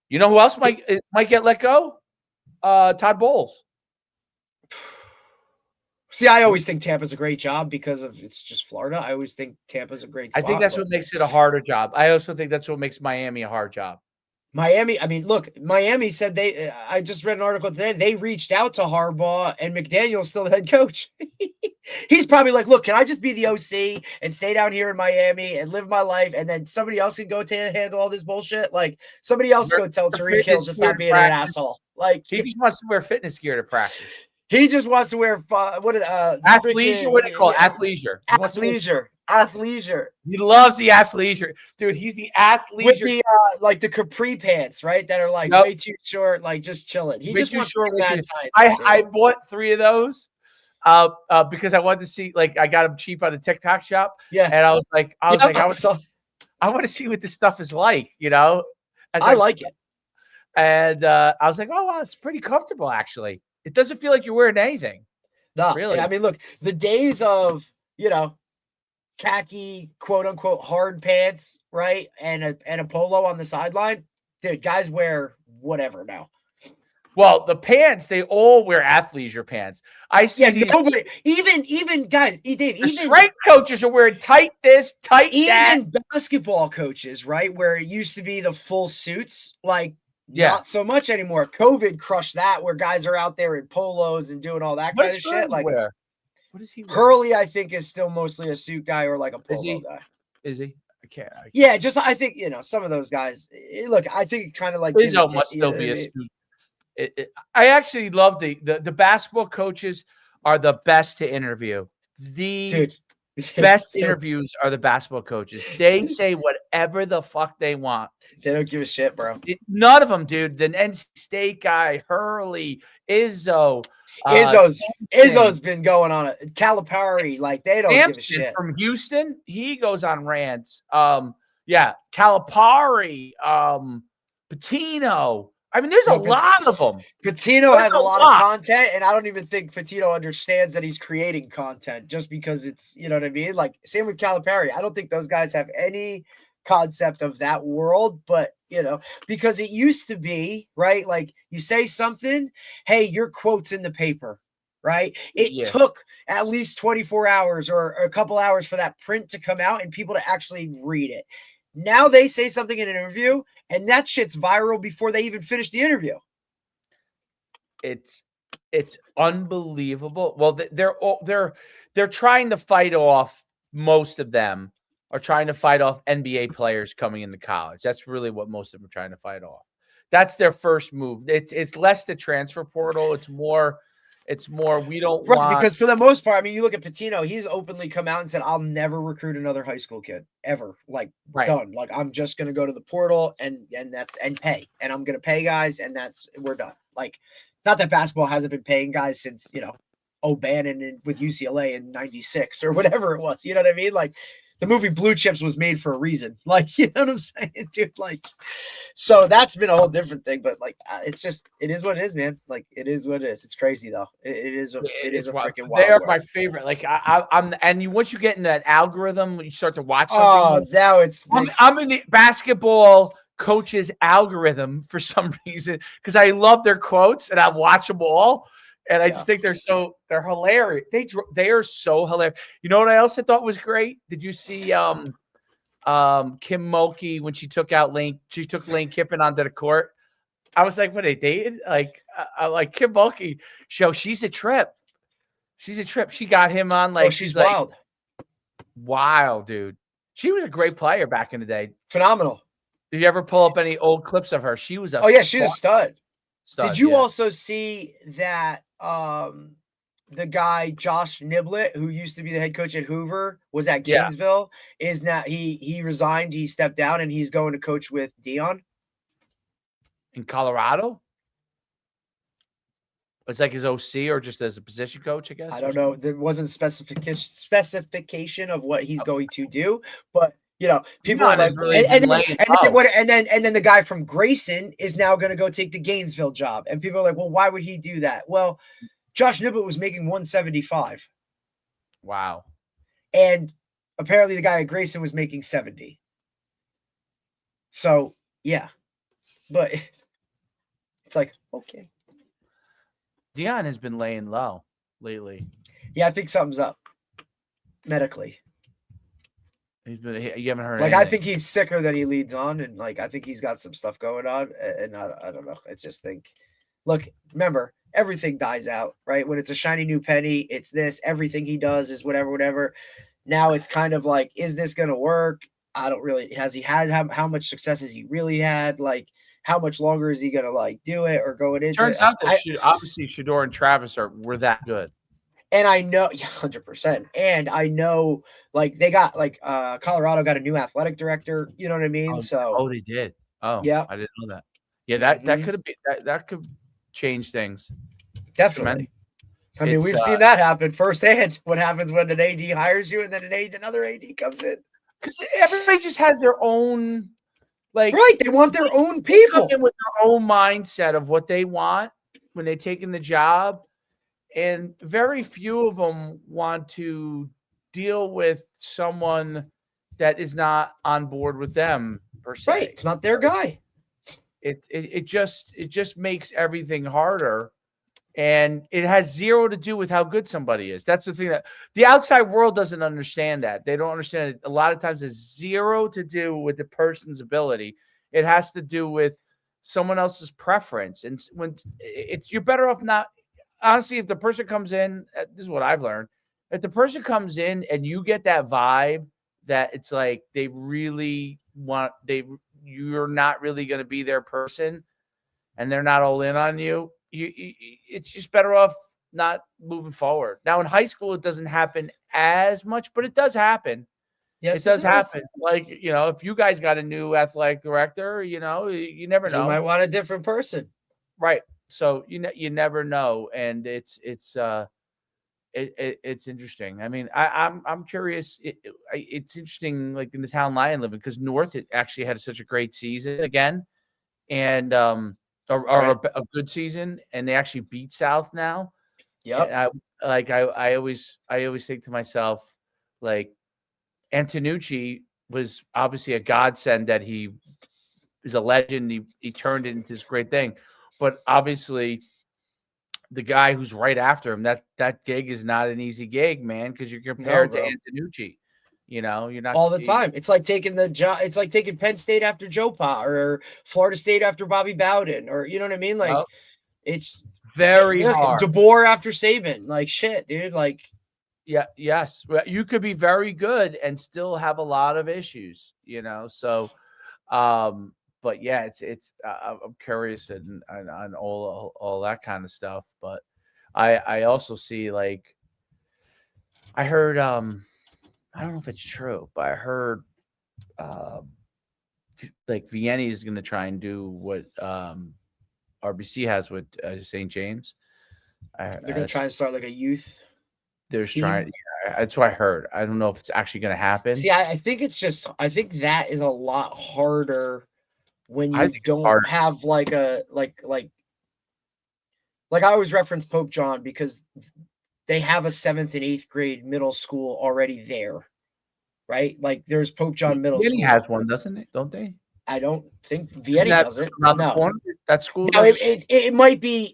You know who else might get let go? Todd Bowles. See, I always think Tampa's a great job because it's just Florida. I always think Tampa's a great spot. I think that's what makes it a harder job. I also think that's what makes Miami a hard job. Miami, I mean, look, Miami said I just read an article today. They reached out to Harbaugh, and McDaniel's still the head coach. He's probably like, look, can I just be the OC and stay down here in Miami and live my life, and then somebody else can go handle all this bullshit? Like, somebody else go tell Tariq Hill to stop being an asshole. Like, he just wants to wear fitness gear to practice. He just wants to wear athleisure. What do you call it? Athleisure. Athleisure. He loves the athleisure, dude. He's the athleisure with the like the capri pants, right? That are like way too short, like just chilling. He just wants short. I bought 3 of those because I wanted to see. Like, I got them cheap on the TikTok shop. Yeah, and I was like, I want to see what this stuff is like. I like it. And I was like, oh wow, it's pretty comfortable actually. It doesn't feel like you're wearing anything. No, really. I mean, look, the days of khaki, quote unquote, hard pants, right, and a polo on the sideline, dude. Guys wear whatever now. Well, the pants, they all wear athleisure pants. I see. But even guys, Dave, even strength coaches are wearing tight this, tight that. Even basketball coaches, right, where it used to be the full suits, like. Yeah. Not so much anymore. COVID crushed that, where guys are out there in polos and doing all that kind of shit. Like, what does he wear? Hurley, I think, is still mostly a suit guy or like a polo guy. Is he? I can't. Yeah, just I think some of those guys. Look, I think kind of like Izzo must still be a suit. I actually love the basketball coaches are the best to interview. The Dude. best interviews are the basketball coaches. They say whatever the fuck they want. They don't give a shit, bro. None of them, dude. The NC State guy, Hurley, Izzo, Izzo's been going on it. Calipari, like they don't give a shit. From Houston, he goes on rants. Yeah, Calipari, Patino. I mean, there's a lot of them. Patino has a lot of content, and I don't even think Patino understands that he's creating content just because it's, you know what I mean? Like, same with Calipari. I don't think those guys have any concept of that world, but, you know, because it used to be, right? Like, you say something, hey, your quote's in the paper, right? It took at least 24 hours or a couple hours for that print to come out and people to actually read it. Now they say something in an interview, and that shit's viral before they even finish the interview. It's unbelievable. Well, they're trying to fight off. Most of them are trying to fight off NBA players coming into college. That's really what most of them are trying to fight off. That's their first move. It's less the transfer portal. It's more we don't want, because for the most part, I mean, you look at Patino, he's openly come out and said, I'll never recruit another high school kid ever. Like done. Like I'm just gonna go to the portal and pay. And I'm gonna pay guys, and we're done. Like, not that basketball hasn't been paying guys since, you know, O'Bannon with UCLA in 96 or whatever it was. You know what I mean? Like, the movie Blue Chips was made for a reason. Like, you know what I'm saying, dude? Like, so that's been a whole different thing. But like, it is what it is, man. Like, it is what it is. It's crazy though. It is a freaking wild. They are world. my favorite. Like, once you get in that algorithm, when you start to watch something. Oh, now I'm in the basketball coach's algorithm for some reason because I love their quotes and I watch them all. And I just think they're hilarious. They are so hilarious. You know what I also thought was great? Did you see Kim Mulkey when she took Lane Kiffin onto the court? I was like, what, they dated? Like, like Kim Mulkey show, she's a trip. She's a trip. She got him on like she's wild. Like, wild, dude. She was a great player back in the day. Phenomenal. Did you ever pull up any old clips of her? She was she's a stud. Did you also see that the guy Josh Niblett, who used to be the head coach at Hoover, was at Gainesville, is now he resigned, he stepped down, and he's going to coach with Dion in Colorado? It's like his OC or just as a position coach, I guess. I don't know. There wasn't specification of what he's going to do, but you know, people are like, really and then the guy from Grayson is now going to go take the Gainesville job, and people are like, well, why would he do that? Well, Josh Niblett was making 175. Wow. And apparently the guy at Grayson was making 70. So yeah, but it's like, okay. Dion has been laying low lately. Yeah, I think something's up medically. You haven't heard like anything. I think he's sicker than he leads on, and like I think he's got some stuff going on, and I don't know. I just think, look, remember, everything dies out, right? When it's a shiny new penny, it's this. Everything he does is whatever. Now it's kind of like, is this gonna work? I don't really. Has he had how much success has he really had? Like, how much longer is he gonna like do it or going into? Turns out that obviously Shedeur and Travis were that good. And I know, 100%. And I know, like, they got, like, Colorado got a new athletic director. You know what I mean? They did. Oh, yeah. I didn't know that. Yeah, that could be that could change things. Definitely. I mean, we've seen that happen firsthand. What happens when an AD hires you and then another AD comes in? Because everybody just has their own, like, right? They want their own people. Come in with their own mindset of what they want when they take in the job. And very few of them want to deal with someone that is not on board with them per se. Right. It's not their guy. It just makes everything harder. And it has zero to do with how good somebody is. That's the thing that the outside world doesn't understand that. They don't understand it. A lot of times it's zero to do with the person's ability. It has to do with someone else's preference. And when you're better off not. Honestly, if the person comes in, this is what I've learned. If the person comes in and you get that vibe that it's like they really you're not really going to be their person, and they're not all in on you, it's just better off not moving forward. Now in high school, it doesn't happen as much, but it does happen. Yes, it does happen. Like, if you guys got a new athletic director, you never know. You might want a different person. Right. So you never know. And it's interesting. I mean, I'm curious. It's interesting, like in the town I live in, because North it actually had such a great season again, and or a good season, and they actually beat South now. Yeah. I always think to myself, like, Antonucci was obviously a godsend that he is a legend. He turned it into this great thing, but obviously the guy who's right after him, that gig is not an easy gig, man, because you're compared to Antonucci. You're not all the time. It's like taking it's like taking Penn State after Joe Pa, or Florida State after Bobby Bowden, or you know what I mean? Like, it's very hard. DeBoer after Saban, like shit, dude. Like, yes, you could be very good and still have a lot of issues, So, but yeah, it's I'm curious on all that kind of stuff. But I also see, like, I heard I don't know if it's true, but I heard like Vianney is going to try and do what RBC has with St. James. They're going to try and start like a youth. They're trying. Yeah, that's what I heard. I don't know if it's actually going to happen. See, I think I think that is a lot harder when you don't have like a like I always reference Pope John, because they have a 7th and 8th grade middle school already there, right? Like, there's Pope John Middle School. Has one, doesn't it? Don't they? I don't think Vianney doesn't. No, that school. No, it might be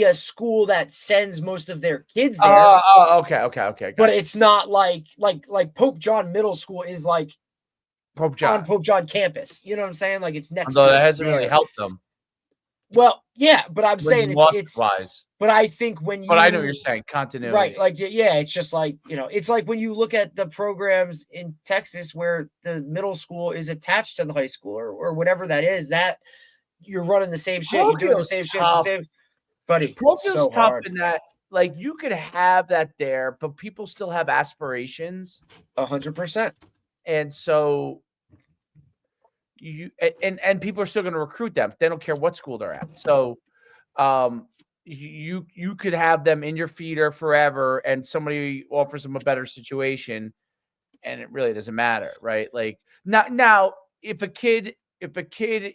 a school that sends most of their kids there. Oh, okay. But it's not like Pope John Middle School is like Pope John on Pope John campus. You know what I'm saying? Like, it's next. Although that hasn't really helped them. Well, yeah, but I'm saying it's wise. But I think when you. But I know what you're saying, continuity. Right, like, yeah, it's just like, it's like when you look at the programs in Texas where the middle school is attached to the high school, or whatever that is, that you're running the same shit, you're doing the same shit, the same. Buddy, Parochial's so tough hard. In that, like, you could have that there, but people still have aspirations. 100%. And so and people are still going to recruit them. They don't care what school they're at. So you could have them in your feeder forever, and somebody offers them a better situation, and it really doesn't matter, right? Like, now if a kid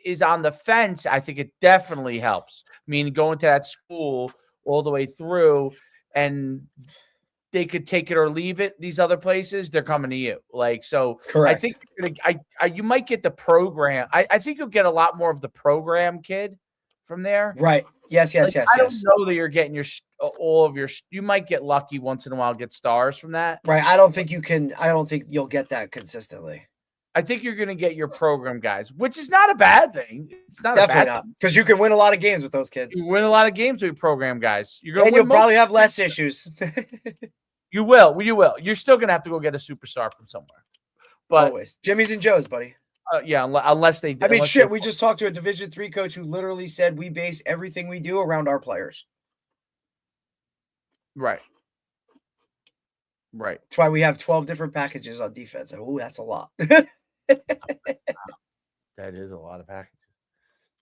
is on the fence, I think it definitely helps. I mean, going to that school all the way through, and they could take it or leave it. These other places, they're coming to you. Like, so correct. I think you might get the program. I think you'll get a lot more of the program kid from there. Right. Yes. I don't know that you're getting all of your. You might get lucky once in a while, get stars from that. Right. I don't think you'll get that consistently. I think you're going to get your program guys, which is not a bad thing. It's not definitely not, because you can win a lot of games with those kids. You win a lot of games with your program guys. You'll probably have less issues. You will. You're still going to have to go get a superstar from somewhere. But always Jimmy's and Joe's, buddy. Yeah, unless they. I mean, shit. We just talked to a Division III coach who literally said we base everything we do around our players. Right. That's why we have 12 different packages on defense. Oh, that's a lot. That is a lot of packages.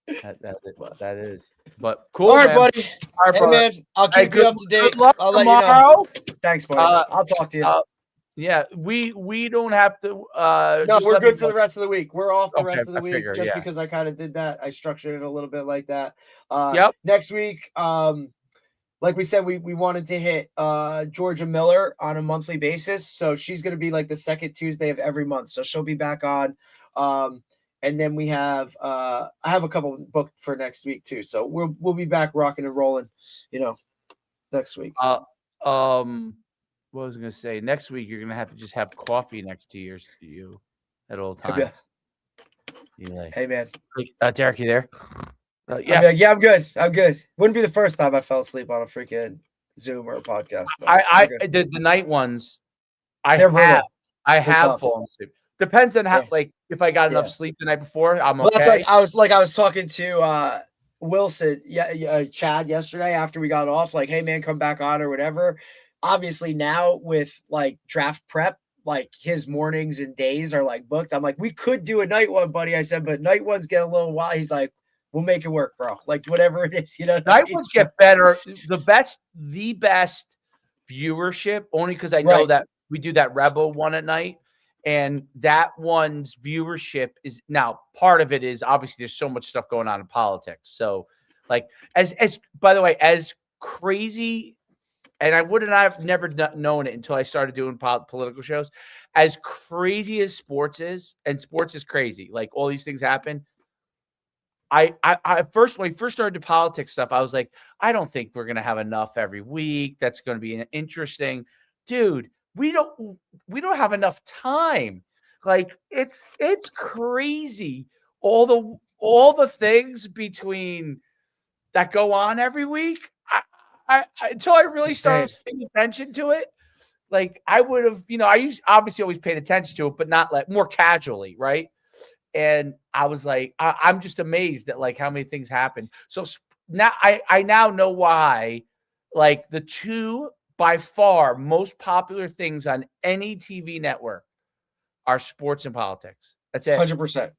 That is. But cool. All right, buddy. All right, man. I'll keep you up to date. Good luck I'll tomorrow. Let you know. Thanks, buddy. I'll talk to you. Yeah, we don't have to. No, we're good for the rest of the week. We're off the rest of the week because I kind of did that. I structured it a little bit like that. Yep. Next week, like we said, we wanted to hit Georgia Miller on a monthly basis. So she's going to be like the second Tuesday of every month. So she'll be back on. And then we have I have a couple booked for next week too. So we'll be back rocking and rolling, next week. What was I going to say? Next week, you're going to have to just have coffee next to you at all times. You're like, hey, man. Derek, you there? Yeah. Yeah, I'm good. Wouldn't be the first time I fell asleep on a freaking Zoom or a podcast. The night ones, I have fallen asleep. Depends on how, like, if I got enough sleep the night before, I'm okay. That's like I was talking to Wilson, Chad yesterday after we got off, like, hey man, come back on or whatever. Obviously now with like draft prep, like his mornings and days are like booked. I'm like, we could do a night one, buddy. I said, but night ones get a little wild. He's like, we'll make it work, bro. Like whatever it is, Night ones get better. The best viewership, only because I know that we do that Rebel one at night. And that one's viewership is now part of it is obviously there's so much stuff going on in politics. So like as by the way, as crazy, and I've never known it until I started doing political shows, as crazy as sports is, and sports is crazy. Like all these things happen. I first, when we first started the politics stuff, I was like, I don't think we're gonna have enough every week. That's gonna be interesting, dude. We don't have enough time. Like it's crazy. All the things between that go on every week. I until I really started paying attention to it. Like I would have, I obviously always paid attention to it, but not like more casually, right? And I was like, I'm just amazed at like how many things happen. So now I now know why, like the two by far most popular things on any TV network are sports and politics. That's it. 100%.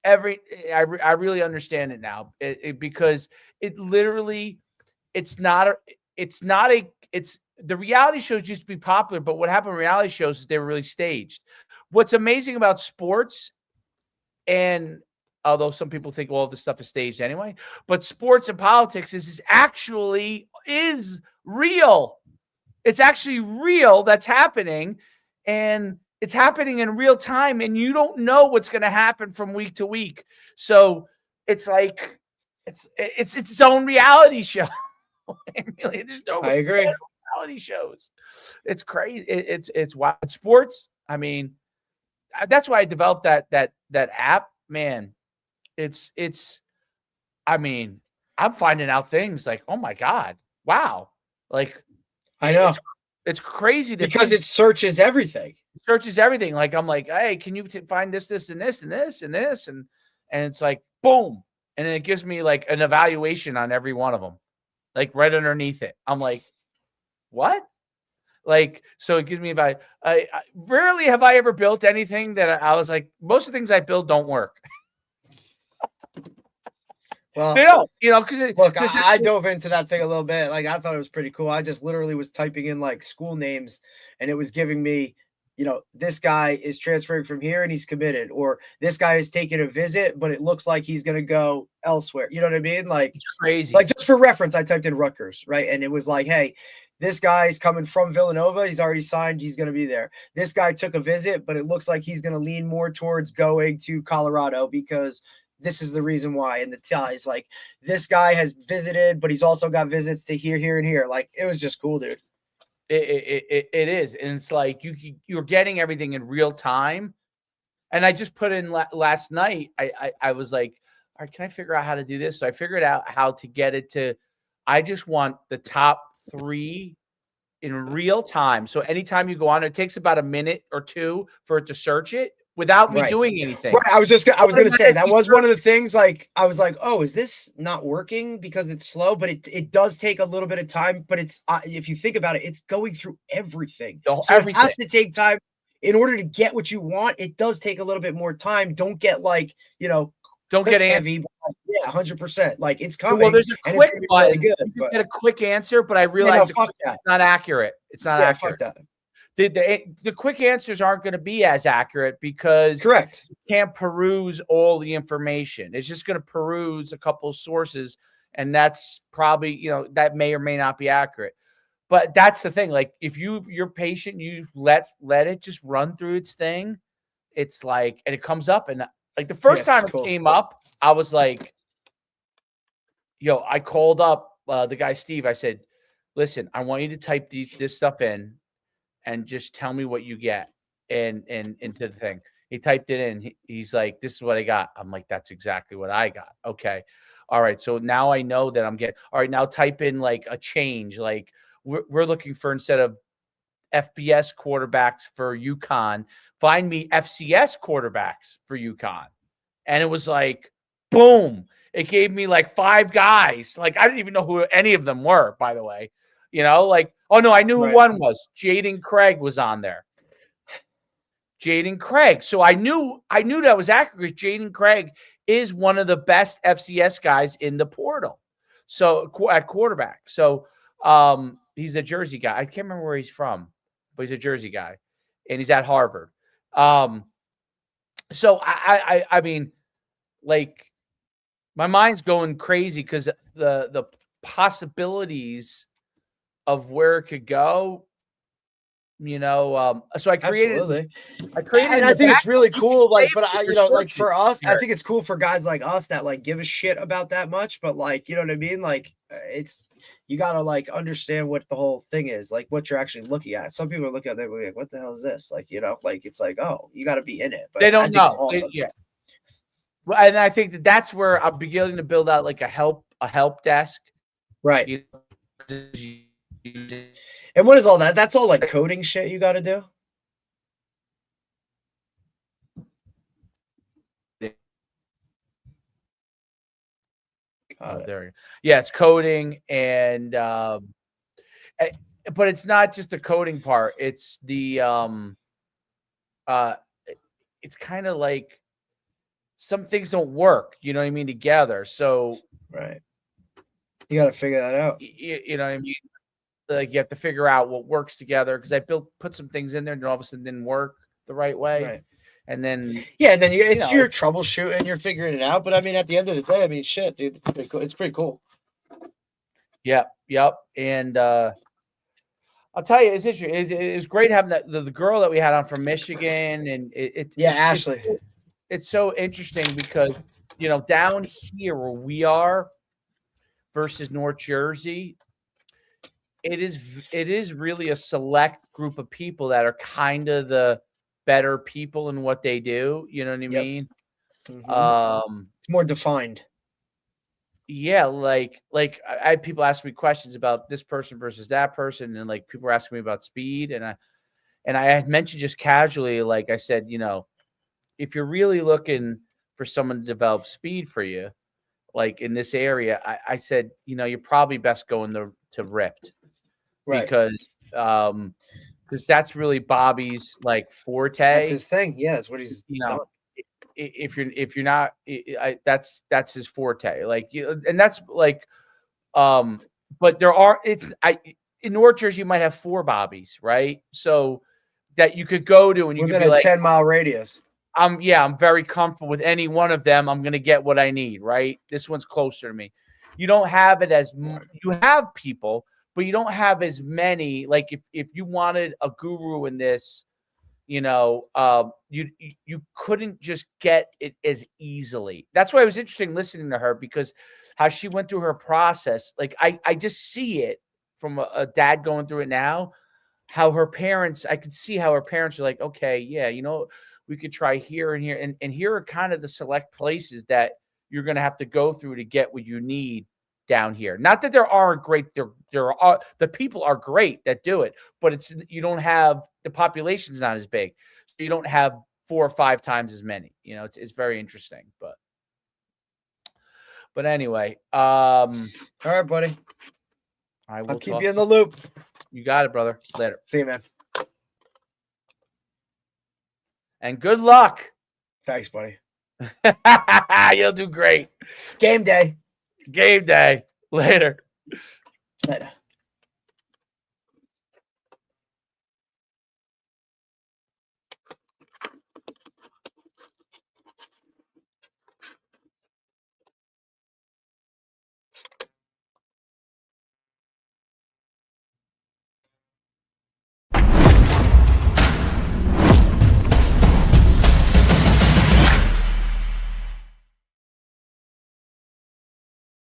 I really understand it now because it literally, it's the reality shows used to be popular, but what happened in reality shows is they were really staged. What's amazing about sports, and although some people think all this stuff is staged anyway, but sports and politics is actually real. It's actually real that's happening, and it's happening in real time, and you don't know what's going to happen from week to week. So it's like it's its own reality show. Really, there's no I agree. reality shows. It's crazy. It's wild. Sports, I mean, that's why I developed that app, man. I mean, I'm finding out things like, oh my God, wow. Like I know it's crazy because it searches everything. It searches everything. Like I'm like, hey, can you find this, and this, and this, and this, and it's like boom, and then it gives me like an evaluation on every one of them, like right underneath it. I'm like, what? Like, so it gives me about. I rarely have I ever built anything that I was like, most of the things I build don't work. Well, they don't, because look, I dove into that thing a little bit. Like, I thought it was pretty cool. I just literally was typing in like school names, and it was giving me, this guy is transferring from here and he's committed, or this guy is taking a visit, but it looks like he's going to go elsewhere. You know what I mean? Like, it's crazy. Like, just for reference, I typed in Rutgers, right? And it was like, hey, this guy's coming from Villanova. He's already signed. He's going to be there. This guy took a visit, but it looks like he's going to lean more towards going to Colorado because this is the reason why. And the ties, like, this guy has visited, but he's also got visits to here, and here. Like, it was just cool, dude. It is. And it's like you're getting everything in real time. And I just put in last night, I was like, all right, can I figure out how to do this? So I figured out how to get it to, I just want the top 3 in real time. So anytime you go on, it takes about a minute or 2 for it to search it without me doing anything. Right. I was going to say that was one of the things. Like, I was like, oh, is this not working because it's slow? But it does take a little bit of time. But it's if you think about it, it's going through everything. So everything. It has to take time in order to get what you want. It does take a little bit more time. Don't get like, don't get heavy. Yeah, 100%. Like, it's coming. Well, there's a quick button. Really good, you can get a quick answer, but I realized it's not accurate. It's not accurate. Fuck that. The quick answers aren't going to be as accurate because you can't peruse all the information. It's just going to peruse a couple of sources, and that's probably, that may or may not be accurate. But that's the thing. Like, if you're patient, you let it just run through its thing. It's like, and it comes up, and like the first time it came up, I was like, I called up the guy, Steve. I said, listen, I want you to type this stuff in and just tell me what you get and into the thing. He typed it in. He's like, this is what I got. I'm like, that's exactly what I got. Okay. All right. So now I know that I'm getting, all right, now type in like a change. Like we're looking for, instead of FBS quarterbacks for UConn, find me FCS quarterbacks for UConn. And it was like, boom. It gave me like 5 guys. Like I didn't even know who any of them were, by the way. Like, oh no, I knew who one was. Jaden Craig was on there. Jaden Craig. So I knew that was accurate. Jaden Craig is one of the best FCS guys in the portal. So at quarterback. So he's a Jersey guy. I can't remember where he's from, but he's a Jersey guy, and he's at Harvard. So I mean, like, my mind's going crazy because the possibilities of where it could go. So I created. Absolutely. And I think it's really cool. Like, but like for us, I think it's cool for guys like us that like give a shit about that much. But like, you know what I mean? Like, you gotta like understand what the whole thing is, like what you're actually looking at. Some people are looking at it like, what the hell is this? Like, like it's like, oh, you got to be in it. But they don't know. It's awesome. Yeah. And I think that's where I'm beginning to build out like a help desk. Right. And what is all that? That's all like coding shit you got to do. There. Yeah, it's coding and but it's not just the coding part. It's the it's kind of like some things don't work, you know what I mean, together. So right. You got to figure that out. You know what I mean? Like you have to figure out what works together because I put some things in there and all of a sudden didn't work the right way. Right. And then and then you're troubleshooting, you're figuring it out. But I mean, at the end of the day, I mean, shit, dude, it's pretty cool. Yep. And I'll tell you, it's interesting. It was great having the girl that we had on from Michigan, and Ashley. It's so interesting because down here where we are versus North Jersey, it is really a select group of people that are kind of the better people in what they do. You know what I mean? Mm-hmm. It's more defined. Yeah, like I had people ask me questions about this person versus that person, and like people were asking me about speed, and I had mentioned just casually, like I said, if you're really looking for someone to develop speed for you, like in this area, I said, you're probably best going to Ripped, right? Because that's really Bobby's like forte. That's his thing. Yeah, that's what he's done. If you're not, that's his forte. Like and that's like, but there are in North Jersey you might have 4 Bobbies, right? So that you could go to and you could be like 10-mile radius. I'm very comfortable with any one of them. I'm going to get what I need, right? This one's closer to me. You don't have it as you have people, but you don't have as many. Like if you wanted a guru in this, you couldn't just get it as easily. That's why it was interesting listening to her because how she went through her process. Like I just see it from a dad going through it now, how her parents, I could see how her parents are like, okay, yeah, we could try here and here. And here are kind of the select places that you're going to have to go through to get what you need down here. Not that there aren't great, there are, the people are great that do it, but you don't have, the population's not as big. So you don't have 4 or 5 times as many, it's very interesting, but anyway, all right, buddy. I'll keep you in the loop. You got it, brother. Later. See you, man. And good luck. Thanks, buddy. You'll do great. Game day. Later. Later.